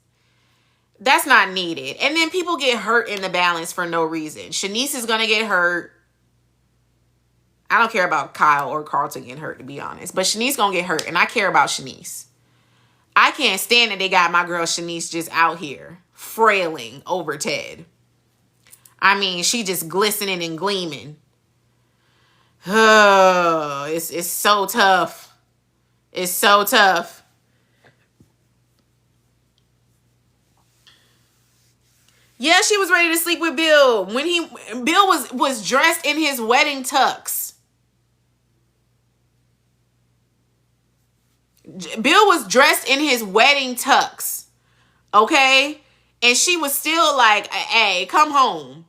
not needed. And then people get hurt in the balance for no reason. Shanice is going to get hurt. I don't care about Kyle or Carlton getting hurt, to be honest. But Shanice going to get hurt, and I care about Shanice. I can't stand that they got my girl Shanice just out here frailing over Ted. She just glistening and gleaming. Oh, it's so tough. It's so tough. Yeah, she was ready to sleep with Bill when Bill was dressed in his wedding tux. Bill was dressed in his wedding tux. Okay? And she was still like, hey, come home.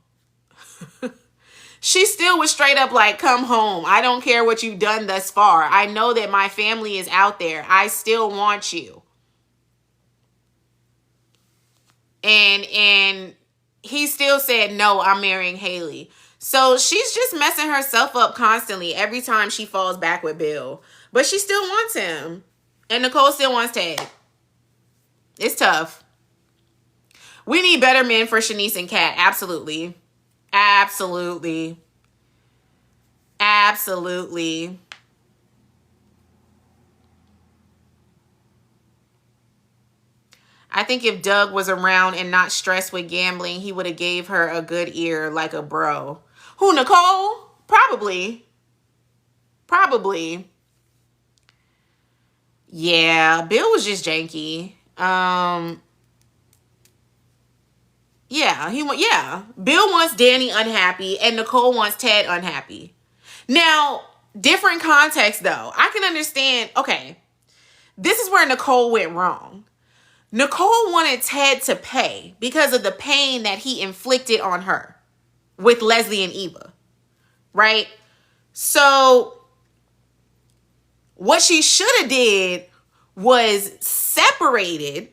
She still was straight up like, come home. I don't care what you've done thus far. I know that my family is out there. I still want you. And he still said, no, I'm marrying Haley. So she's just messing herself up constantly every time she falls back with Bill. But she still wants him. And Nicole still wants Ted. It's tough. We need better men for Shanice and Kat. Absolutely. Absolutely. Absolutely. I think if Doug was around and not stressed with gambling, he would have gave her a good ear like a bro. Who, Nicole? Probably. Yeah, Bill was just janky. Bill wants Danny unhappy and Nicole wants Ted unhappy. Now, different context though. I can understand, okay, this is where Nicole went wrong. Nicole wanted Ted to pay because of the pain that he inflicted on her with Leslie and Eva, right? So what she should have did was separated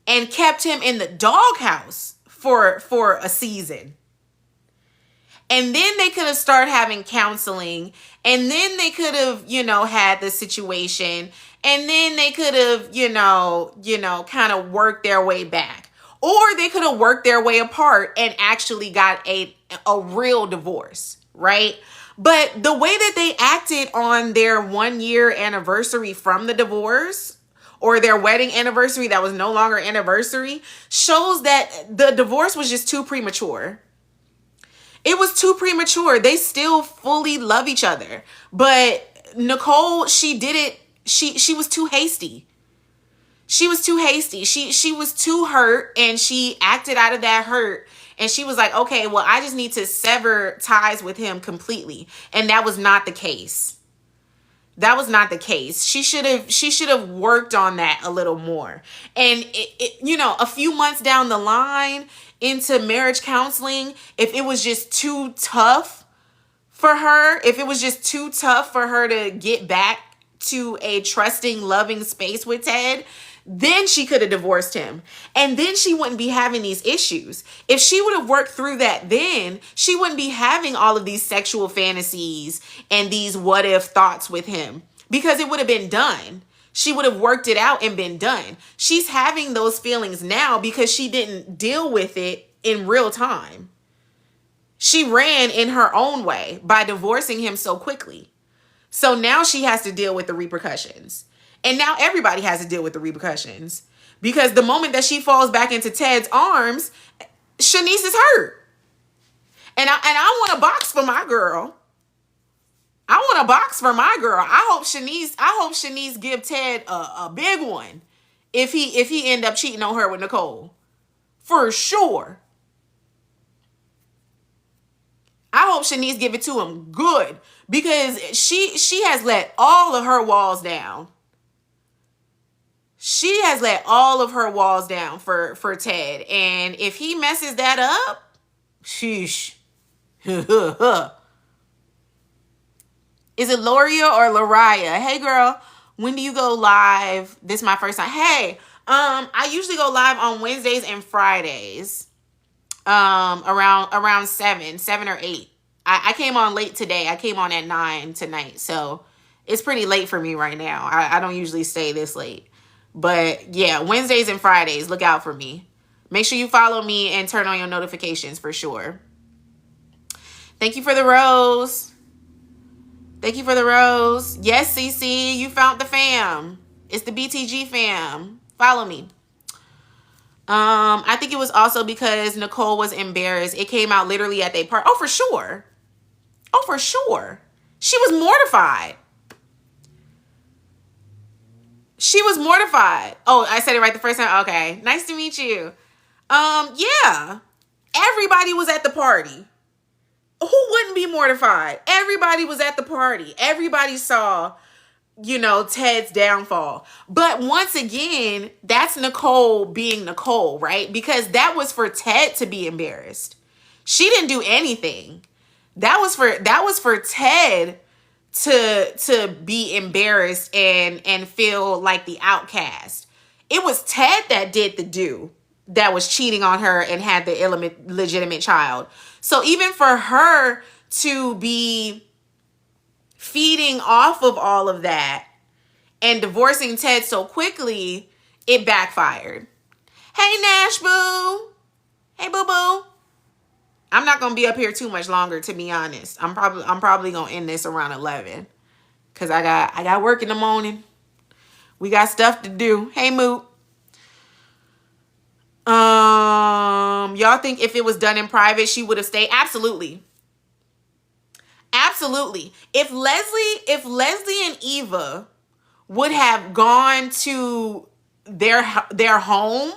and kept him in the doghouse for a season. And then they could have started having counseling, and then they could have, had the situation, and then they could have, kind of worked their way back. Or they could have worked their way apart and actually got a real divorce, right? But the way that they acted on their 1-year anniversary from the divorce, or their wedding anniversary that was no longer anniversary, shows that the divorce was just too premature. It was too premature. They still fully love each other. But Nicole, she did it. She was too hasty. She was too hasty. She was too hurt, and she acted out of that hurt. And she was like, okay, well, I just need to sever ties with him completely. And that was not the case. That was not the case. She should have worked on that a little more. And a few months down the line into marriage counseling, if it was just too tough for her, to get back to a trusting, loving space with Ted, then she could have divorced him. And then she wouldn't be having these issues. If she would have worked through that, then she wouldn't be having all of these sexual fantasies and these what if thoughts with him, because it would have been done. She would have worked it out and been done. She's having those feelings now because she didn't deal with it in real time. She ran in her own way by divorcing him so quickly. So now she has to deal with the repercussions. And now everybody has to deal with the repercussions, because the moment that she falls back into Ted's arms, Shanice is hurt. And I want a box for my girl. I hope Shanice give Ted a big one if he end up cheating on her with Nicole. For sure. I hope Shanice give it to him good, because she has let all of her walls down. She has let all of her walls down for Ted. And if he messes that up, sheesh. Is it Loria or Lariah? Hey girl, when do you go live? This is my first time. Hey, I usually go live on Wednesdays and Fridays. Around 7 or 8. I came on late today. I came on at 9 tonight. So it's pretty late for me right now. I don't usually stay this late. But yeah, Wednesdays and Fridays, look out for me. Make sure you follow me and turn on your notifications for sure. Thank you for the rose. Thank you for the rose. Yes, CC, you found the fam. It's the BTG fam. Follow me. I think it was also because Nicole was embarrassed. It came out literally at their part. Oh, for sure. She was mortified. Oh, I said it right the first time. Okay. Nice to meet you. Yeah. Everybody was at the party. Who wouldn't be mortified? Everybody was at the party. Everybody saw, Ted's downfall. But once again, that's Nicole being Nicole, right? Because that was for Ted to be embarrassed. She didn't do anything. That was for Ted to be embarrassed and feel like the outcast. It was Ted that did the do, that was cheating on her and had the illegitimate child. So even for her to be feeding off of all of that and divorcing Ted so quickly, it backfired. Hey, Nash Boo. Hey, Boo Boo. I'm not going to be up here too much longer, to be honest. I'm probably going to end this around 11 because I got work in the morning. We got stuff to do. Hey, Moot. Y'all think if it was done in private, she would have stayed? Absolutely. If Leslie and Eva would have gone to their home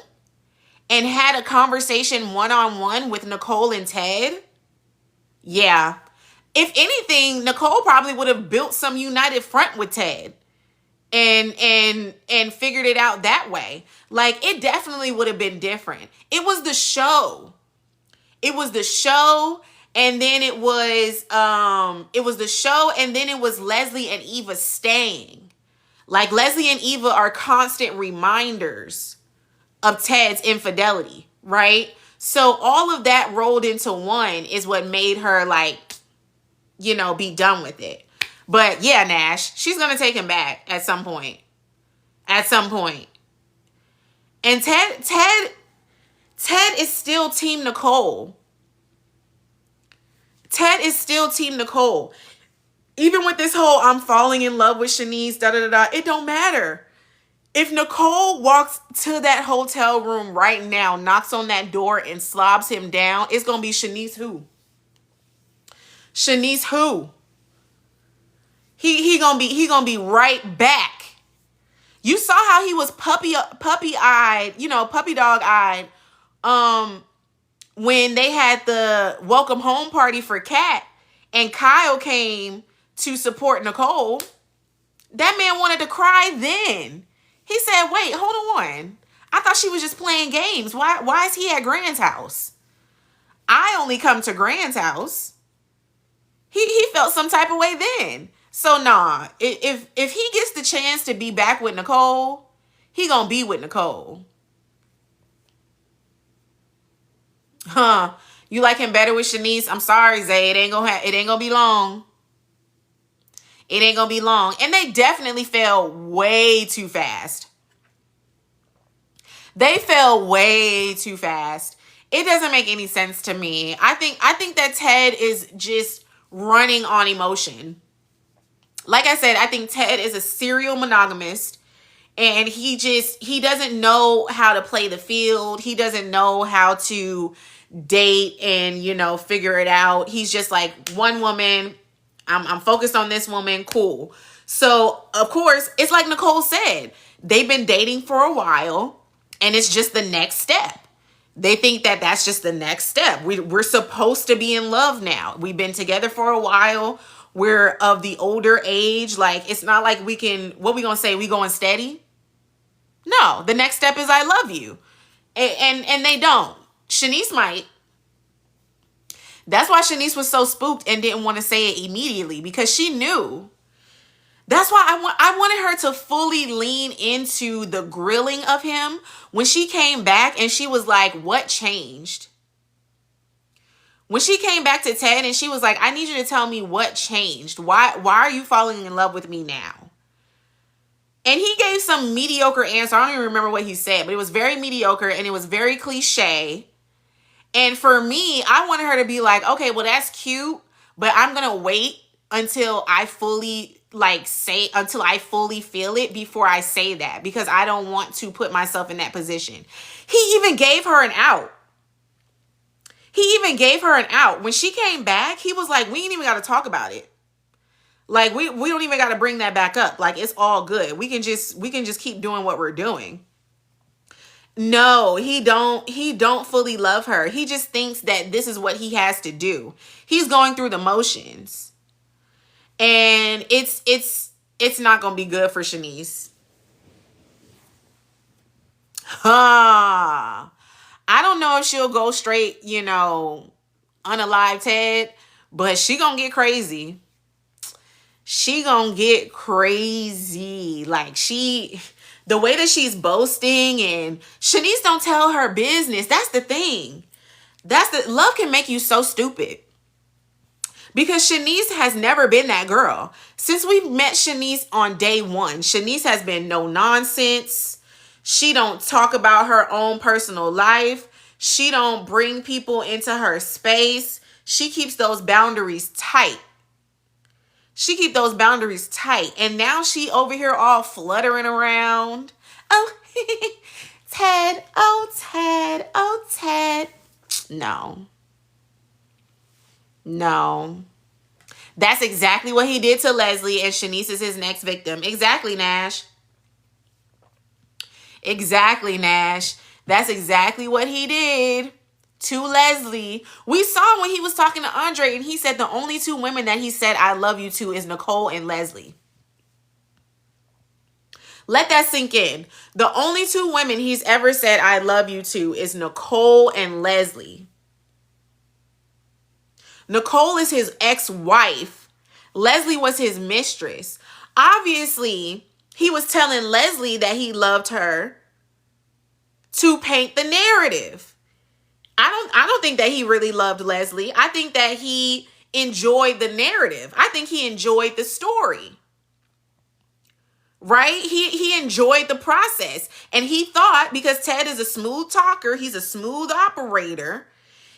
and had a conversation one-on-one with Nicole and Ted, yeah. If anything, Nicole probably would have built some united front with Ted and figured it out that way. Like, it definitely would have been different. It was the show. And then it was Leslie and Eva staying. Like, Leslie and Eva are constant reminders of Ted's infidelity, right? So all of that rolled into one is what made her like, be done with it. But yeah, Nash, she's going to take him back at some point. At some point. And Ted is still Team Nicole. Ted is still Team Nicole. Even with this whole I'm falling in love with Shanice, it don't matter. If Nicole walks to that hotel room right now, knocks on that door and slobs him down, it's going to be Shanice who? Shanice who? He gonna be right back. You saw how he was puppy eyed, puppy dog eyed, when they had the welcome home party for Kat and Kyle came to support Nicole. That man wanted to cry then. He said, wait, hold on. I thought she was just playing games. Why is he at Grant's house? I only come to Grant's house. He felt some type of way then. So nah, if he gets the chance to be back with Nicole, he gonna be with Nicole. Huh? You like him better with Shanice? I'm sorry, Zay. It ain't gonna be long. It ain't gonna be long. And they definitely fell way too fast. They fell way too fast. It doesn't make any sense to me. I think that Ted is just running on emotion. Like I said, I think Ted is a serial monogamist, and he doesn't know how to play the field. He doesn't know how to date and, figure it out. He's just like, one woman, I'm focused on this woman, cool. So, of course, it's like Nicole said, they've been dating for a while, and it's just the next step. They think that that's just the next step. We're supposed to be in love now. We've been together for a while. We're of the older age. Like, it's not like what we gonna say? We going steady? No, the next step is I love you. And they don't. Shanice might. That's why Shanice was so spooked and didn't want to say it immediately, because she knew. That's why I wanted her to fully lean into the grilling of him when she came back and she was like, what changed? When she came back to Ted and she was like, I need you to tell me what changed. Why are you falling in love with me now? And he gave some mediocre answer. I don't even remember what he said, but it was very mediocre and it was very cliche. And for me, I wanted her to be like, okay, well, that's cute, but I'm going to wait until I fully feel it before I say that, because I don't want to put myself in that position. He even gave her an out. When she came back, he was like, we ain't even got to talk about it. Like, we don't even got to bring that back up. Like, it's all good. We can just keep doing what we're doing. No, he don't fully love her. He just thinks that this is what he has to do. He's going through the motions. And it's not going to be good for Shanice. I don't know if she'll go straight, unalive Ted, but she going to get crazy. She going to get crazy. Like, the way that she's boasting, and Shanice don't tell her business. That's the thing. Love can make you so stupid. Because Shanice has never been that girl. Since we've met Shanice on day one, Shanice has been no nonsense. She don't talk about her own personal life. She don't bring people into her space. She keeps those boundaries tight. And now she over here all fluttering around. Oh, Ted. Oh, Ted. Oh, Ted. No. That's exactly what he did to Leslie, and Shanice is his next victim. Exactly, Nash. That's exactly what he did to Leslie. We saw when he was talking to Andre, and he said the only two women that he said I love you to is Nicole and Leslie. Let that sink in. The only two women he's ever said I love you to is Nicole and Leslie. Nicole is his ex-wife. Leslie was his mistress. Obviously, he was telling Leslie that he loved her to paint the narrative. I don't think that he really loved Leslie. I think that he enjoyed the narrative. I think he enjoyed the story. Right? He enjoyed the process. And he thought, because Ted is a smooth talker, he's a smooth operator,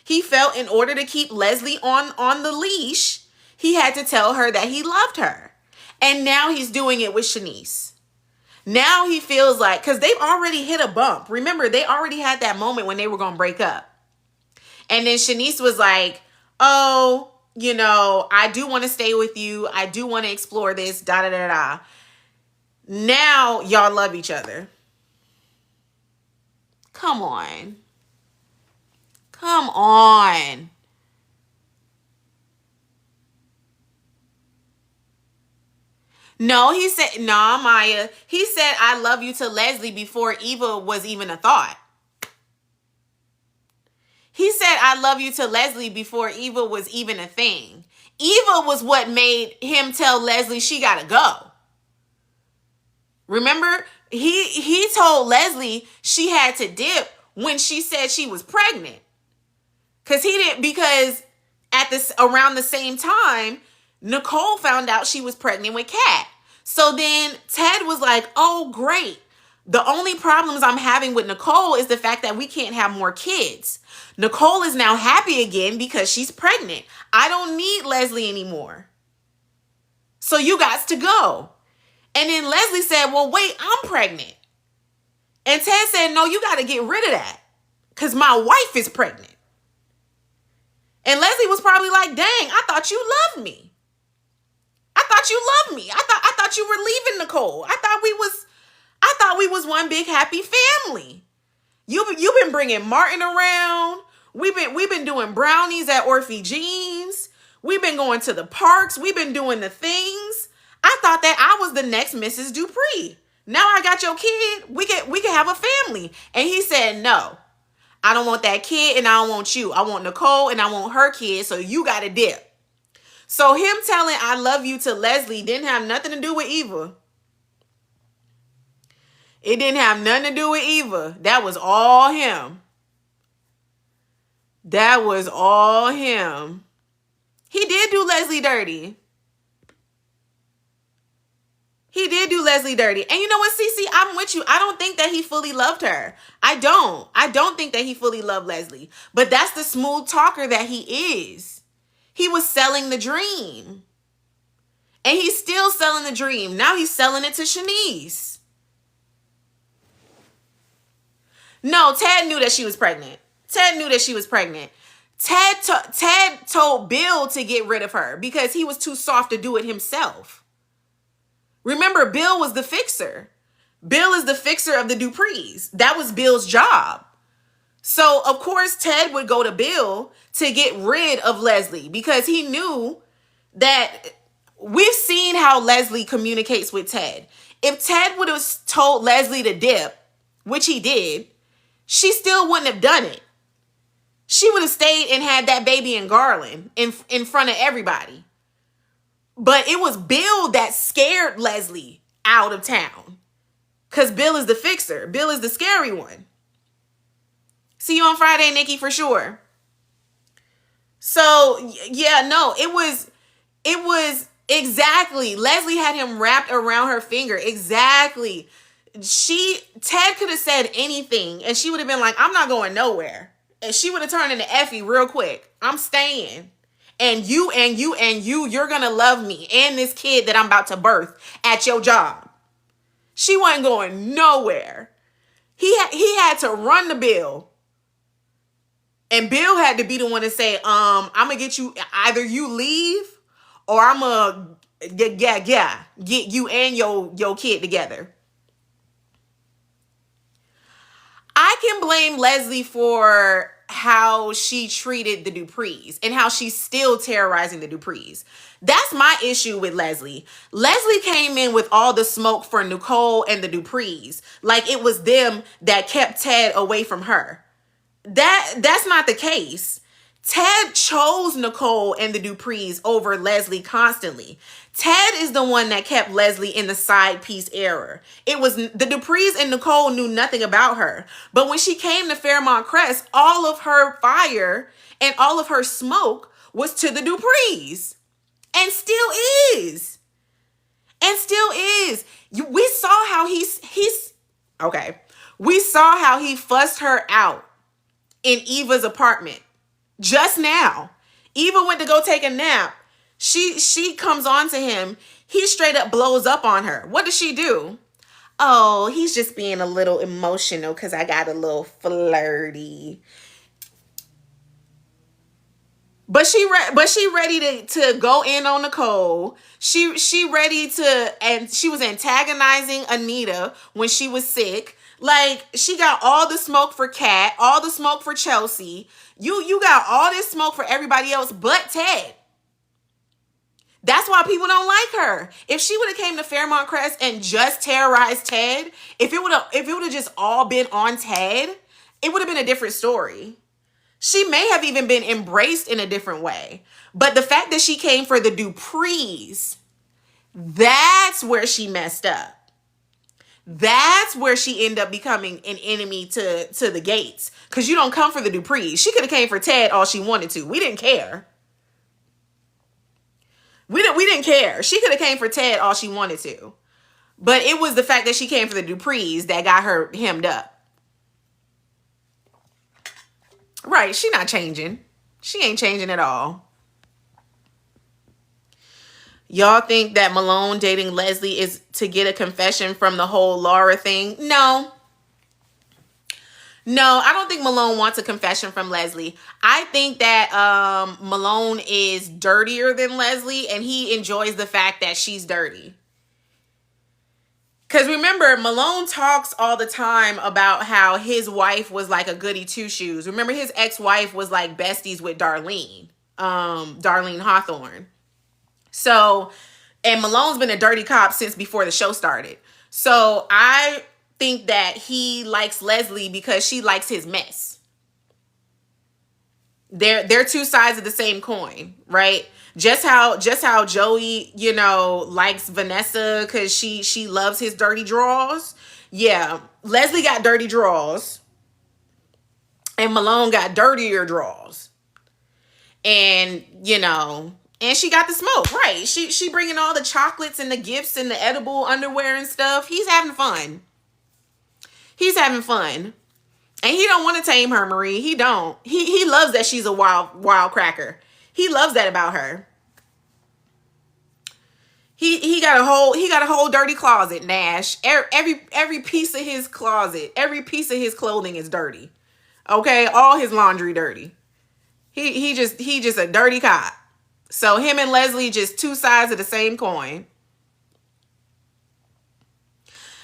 he felt in order to keep Leslie on the leash, he had to tell her that he loved her. And now he's doing it with Shanice. Now he feels like, because they've already hit a bump. Remember, they already had that moment when they were going to break up. And then Shanice was like, oh, I do want to stay with you. I do want to explore this, da da da da. Now y'all love each other. Come on. Come on. No, he said, nah, Maya. He said, I love you to Leslie before Eva was even a thought. He said, I love you to Leslie before Eva was even a thing. Eva was what made him tell Leslie she gotta go. Remember, he told Leslie she had to dip when she said she was pregnant. Because around the same time, Nicole found out she was pregnant with Kat. So then Ted was like, oh, great. The only problems I'm having with Nicole is the fact that we can't have more kids. Nicole is now happy again because she's pregnant. I don't need Leslie anymore. So you got to go. And then Leslie said, well, wait, I'm pregnant. And Ted said, no, you got to get rid of that because my wife is pregnant. And Leslie was probably like, dang, I thought you loved me. I thought you loved me. I thought you were leaving Nicole. I thought we was one big happy family. You've been bringing Martin around. We've been doing brownies at Orphe Jeans. We've been going to the parks. We've been doing the things. I thought that I was the next Mrs. Dupree. Now I got your kid. We can have a family. And he said, no, I don't want that kid and I don't want you. I want Nicole and I want her kid. So you got to dip. So him telling I love you to Leslie didn't have nothing to do with Eva. It didn't have nothing to do with Eva. That was all him. That was all him. He did do Leslie dirty. He did do Leslie dirty. And you know what, Cece? I'm with you. I don't think that he fully loved her. I don't think that he fully loved Leslie. But that's the smooth talker that he is. He was selling the dream. And he's still selling the dream. Now he's selling it to Shanice. No, Ted knew that she was pregnant. Ted told Bill to get rid of her because he was too soft to do it himself. Remember, Bill was the fixer. Bill is the fixer of the Duprees. That was Bill's job. So, of course, Ted would go to Bill to get rid of Leslie because he knew that we've seen how Leslie communicates with Ted. If Ted would have told Leslie to dip, which he did, she still wouldn't have done it. She would have stayed and had that baby in Garland in front of everybody. But it was Bill that scared Leslie out of town. Because Bill is the fixer. Bill is the scary one. See you on Friday, Nikki, for sure. So, yeah, no, it was exactly. Leslie had him wrapped around her finger. Exactly. Ted could have said anything and she would have been like, I'm not going nowhere. And she would have turned into Effie real quick. I'm staying. And you're going to love me and this kid that I'm about to birth at your job. She wasn't going nowhere. He had to run the Bill. And Bill had to be the one to say, I'm going to get you, either you leave or I'm going to get you and your kid together. I can blame Leslie for how she treated the Duprees and how she's still terrorizing the Duprees. That's my issue with Leslie. Leslie came in with all the smoke for Nicole and the Duprees, like it was them that kept Ted away from her. That's not the case. Ted chose Nicole and the Duprees over Leslie constantly. Ted is the one that kept Leslie in the side piece era. It was the Duprees and Nicole knew nothing about her. But when she came to Fairmont Crest, all of her fire and all of her smoke was to the Duprees. And still is. And still is. We saw how okay. We saw how he fussed her out in Eva's apartment. Just now. Eva went to go take a nap. She comes on to him. He straight up blows up on her. What does she do? Oh, he's just being a little emotional because I got a little flirty. But she ready to go in on Nicole. She ready to, and she was antagonizing Anita when she was sick. Like, she got all the smoke for Kat, all the smoke for Chelsea. You got all this smoke for everybody else but Ted. That's why people don't like her. If she would have came to Fairmont Crest and just terrorized Ted, if it would have just all been on Ted, it would have been a different story. She may have even been embraced in a different way. But the fact that she came for the Duprees, that's where she messed up. That's where she ended up becoming an enemy to the Gates. Because you don't come for the Duprees. She could have came for Ted all she wanted to. We didn't care. We didn't care. She could have came for Ted all she wanted to. But it was the fact that she came for the Duprees that got her hemmed up. Right, she not changing. She ain't changing at all. Y'all think that Malone dating Leslie is to get a confession from the whole Laura thing? No. No, I don't think Malone wants a confession from Leslie. I think that Malone is dirtier than Leslie, and he enjoys the fact that she's dirty. Because remember, Malone talks all the time about how his wife was like a goody two-shoes. Remember, his ex-wife was like besties with Darlene Hawthorne. So, and Malone's been a dirty cop since before the show started. So I think that he likes Leslie because she likes his mess. They're two sides of the same coin, right? Just how Joey, likes Vanessa because she loves his dirty drawers. Yeah, Leslie got dirty drawers, and Malone got dirtier drawers. And and she got the smoke, right? She bringing all the chocolates and the gifts and the edible underwear and stuff. He's having fun. He's having fun. And he don't want to tame her, Marie. He don't. He loves that she's a wild cracker. He loves that about her. He got a whole dirty closet, Nash. Every piece of his closet, every piece of his clothing is dirty. Okay? All his laundry dirty. He just a dirty cop. So him and Leslie just two sides of the same coin.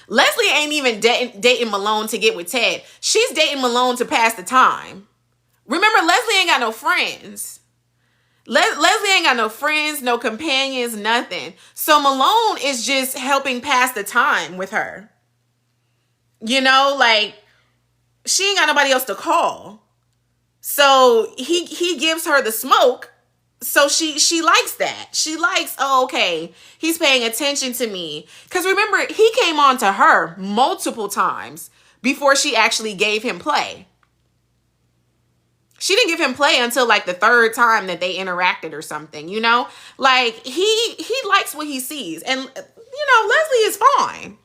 Leslie ain't even dating Malone to get with Ted. She's dating Malone to pass the time. Remember, Leslie ain't got no friends. Leslie ain't got no friends, no companions, nothing. So Malone is just helping pass the time with her. Like, she ain't got nobody else to call. So he gives her the smoke. So she likes that. She likes, oh, okay, he's paying attention to me. Because remember, he came on to her multiple times before she actually gave him play. She didn't give him play until like the third time that they interacted or something, Like, he likes what he sees. And, Leslie is fine.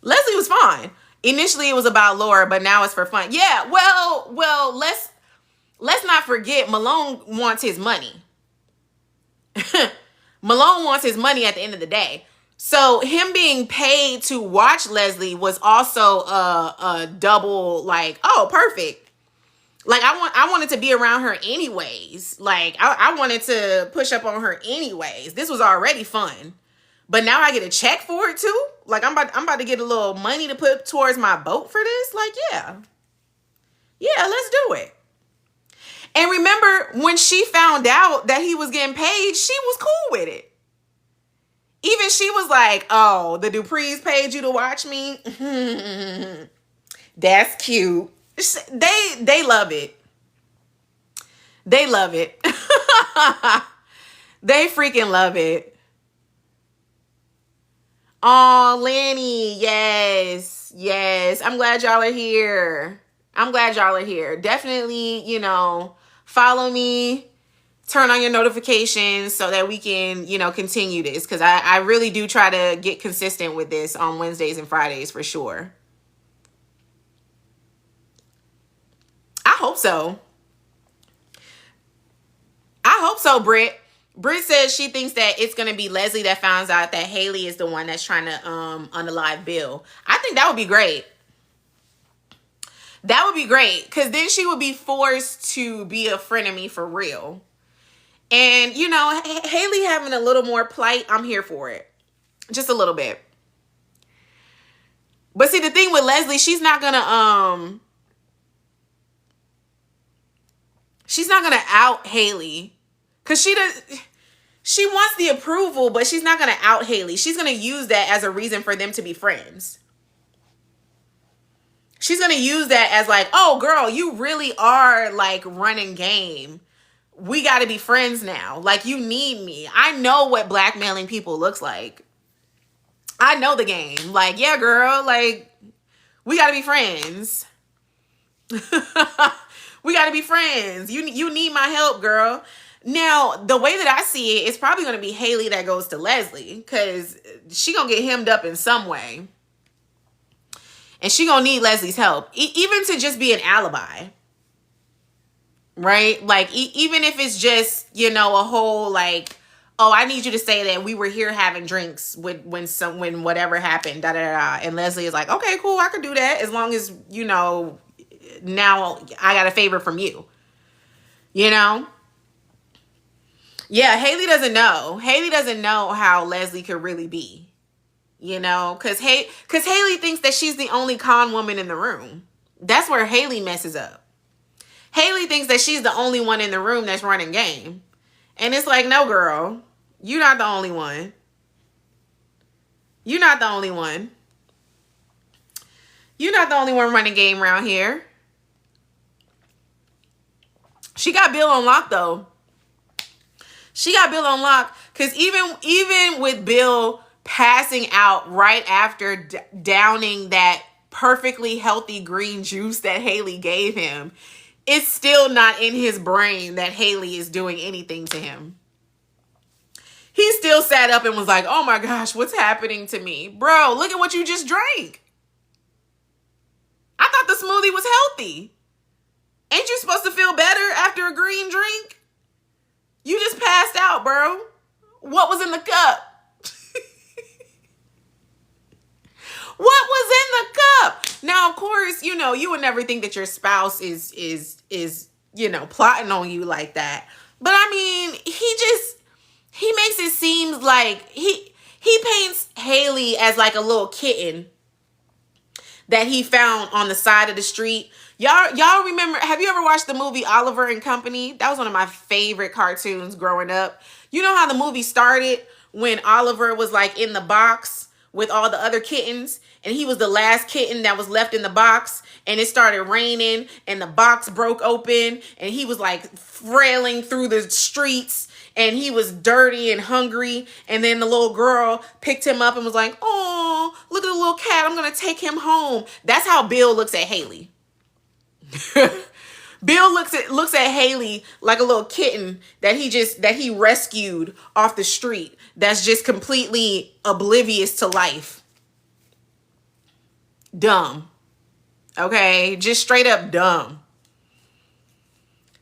Leslie was fine. Initially, it was about Laura, but now it's for fun. Yeah, well, let's not forget, Malone wants his money. Malone wants his money at the end of the day. So him being paid to watch Leslie was also a double, like, oh, perfect. Like, I wanted to be around her anyways. Like, I wanted to push up on her anyways. This was already fun. But now I get a check for it too? Like, I'm about to get a little money to put towards my boat for this? Like, yeah. Yeah, let's do it. And remember, when she found out that he was getting paid, she was cool with it. Even she was like, oh, the Duprees paid you to watch me? That's cute. They love it. They love it. They freaking love it. Oh, Lanny. Yes. Yes. I'm glad y'all are here. Definitely, follow me, turn on your notifications so that we can, continue this. Because I really do try to get consistent with this on Wednesdays and Fridays for sure. I hope so. Britt. Britt says she thinks that it's going to be Leslie that finds out that Haley is the one that's trying to unalive Bill. I think that would be great. That would be great, because then she would be forced to be a frenemy for real. And, Haley having a little more plight, I'm here for it. Just a little bit. But see, the thing with Leslie, she's not going to out Haley. Because she wants the approval, but she's not going to out Haley. She's going to use that as a reason for them to be friends. She's going to use that as like, oh, girl, you really are like running game. We got to be friends now. Like, you need me. I know what blackmailing people looks like. I know the game. Like, yeah, girl, like, we got to be friends. We got to be friends. You need my help, girl. Now, the way that I see it, it's probably going to be Haley that goes to Leslie, because she going to get hemmed up in some way. And she going to need Leslie's help, even to just be an alibi. Right? Like, even if it's just, a whole like, oh, I need you to say that we were here having drinks when whatever happened, da da da. And Leslie is like, okay, cool, I can do that as long as, now I got a favor from you. Yeah, Haley doesn't know. Haley doesn't know how Leslie could really be. Because Haley thinks that she's the only con woman in the room. That's where Haley messes up. Haley thinks that she's the only one in the room that's running game. And it's like, no, girl, you're not the only one. You're not the only one. You're not the only one running game around here. She got Bill on lock, though. She got Bill on lock, because even with Bill passing out right after downing that perfectly healthy green juice that Haley gave him, it's still not in his brain that Haley is doing anything to him. He still sat up and was like, oh my gosh, what's happening to me? Bro, look at what you just drank. I thought the smoothie was healthy. Ain't you supposed to feel better after a green drink? You just passed out, bro. What was in the cup? What was in the cup? Now, of course, you would never think that your spouse is plotting on you like that. But I mean, he makes it seem like he paints Haley as like a little kitten that he found on the side of the street. Y'all remember, have you ever watched the movie Oliver and Company? That was one of my favorite cartoons growing up. You know how the movie started when Oliver was like in the box with all the other kittens, and he was the last kitten that was left in the box, and it started raining and the box broke open and he was like frailing through the streets and he was dirty and hungry, and then the little girl picked him up and was like, oh, look at the little cat, I'm gonna take him home. That's how Bill looks at Haley. Bill looks at Haley like a little kitten that he rescued off the street, that's just completely oblivious to life. Dumb. Okay? Just straight up dumb.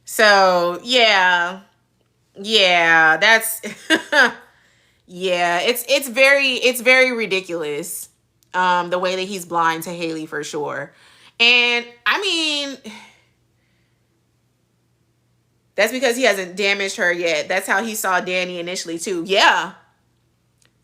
So, yeah, that's yeah, it's very ridiculous, the way that he's blind to Haley for sure. And I mean, that's because he hasn't damaged her yet. That's how he saw Danny initially too. Yeah,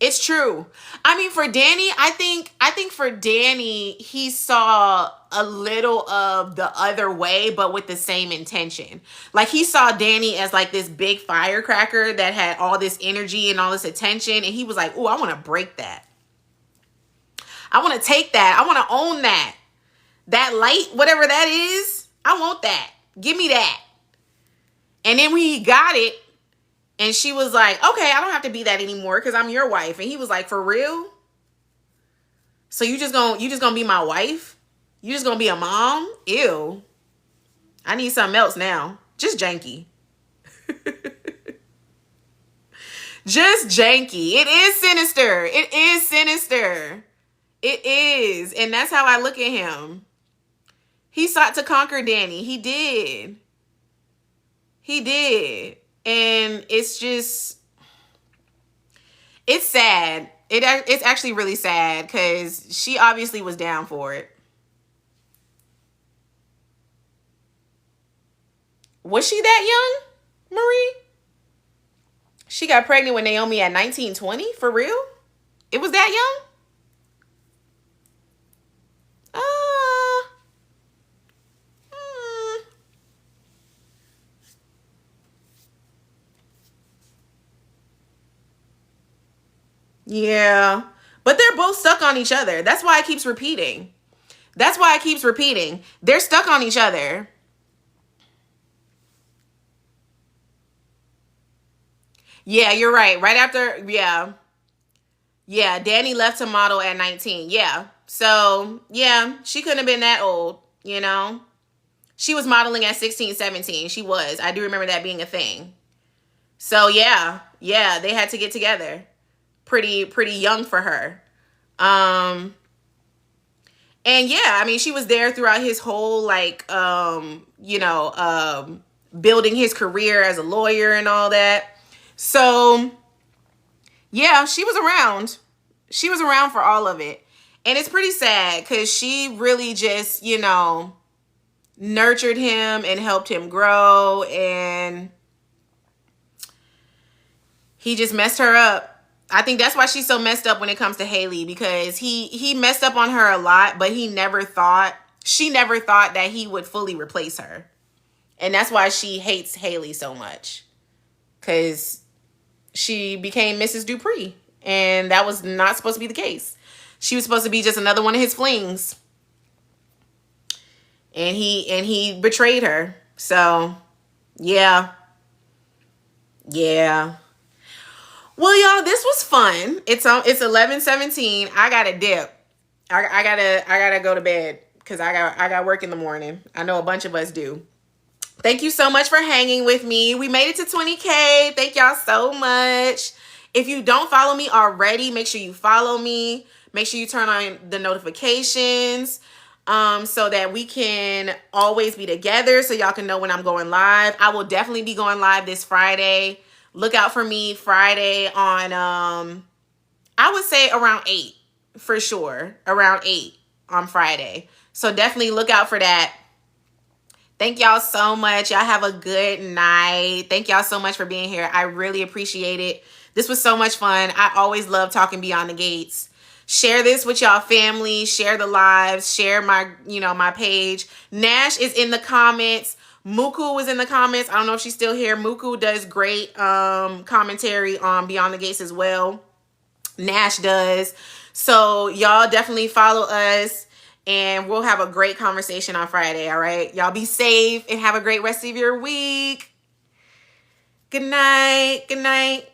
it's true. I mean, for Danny, I think for Danny, he saw a little of the other way, but with the same intention. Like, he saw Danny as like this big firecracker that had all this energy and all this attention. And he was like, oh, I want to break that. I want to take that. I want to own that. That light, whatever that is, I want that. Give me that. And then when he got it, and she was like, okay, I don't have to be that anymore because I'm your wife. And he was like, for real? So you just gonna be my wife? You just gonna be a mom? Ew. I need something else now. Just janky. Just janky. It is sinister. It is sinister. It is. And that's how I look at him. He sought to conquer Danny. He did. He did. And it's just, it's sad. It's actually really sad because she obviously was down for it. Was she that young, Marie? She got pregnant with Naomi at 19, 20? For real? It was that young? Yeah. But they're both stuck on each other. That's why it keeps repeating. That's why it keeps repeating. They're stuck on each other. Yeah, you're right. Right after, yeah. Yeah, Danny left to model at 19. Yeah. So, yeah, she couldn't have been that old, you know? She was modeling at 16, 17. She was. I do remember that being a thing. So, yeah. Yeah, they had to get together. Pretty young for her. And yeah, I mean, she was there throughout his whole, like, building his career as a lawyer and all that. So, yeah, she was around. She was around for all of it. And it's pretty sad because she really just, nurtured him and helped him grow. And he just messed her up. I think that's why she's so messed up when it comes to Haley, because he messed up on her a lot, but she never thought that he would fully replace her. And that's why she hates Haley so much. Because she became Mrs. Dupree. And that was not supposed to be the case. She was supposed to be just another one of his flings. And he betrayed her. So, yeah. Yeah. Well, y'all, this was fun. It's 11:17. I gotta dip. I gotta go to bed because I got work in the morning. I know a bunch of us do. Thank you so much for hanging with me. We made it to 20K. Thank y'all so much. If you don't follow me already, make sure you follow me. Make sure you turn on the notifications so that we can always be together, so y'all can know when I'm going live. I will definitely be going live this Friday. Look out for me Friday on, I would say around 8, for sure. Around 8 on Friday. So definitely look out for that. Thank y'all so much. Y'all have a good night. Thank y'all so much for being here. I really appreciate it. This was so much fun. I always love talking Beyond the Gates. Share this with y'all family. Share the lives. Share my, my page. Nash is in the comments. Muku was in the comments. I don't know if she's still here. Muku does great commentary on Beyond the Gates as well. Nash does. So y'all definitely follow us, and we'll have a great conversation on Friday, all right? Y'all be safe and have a great rest of your week. Good night. Good night.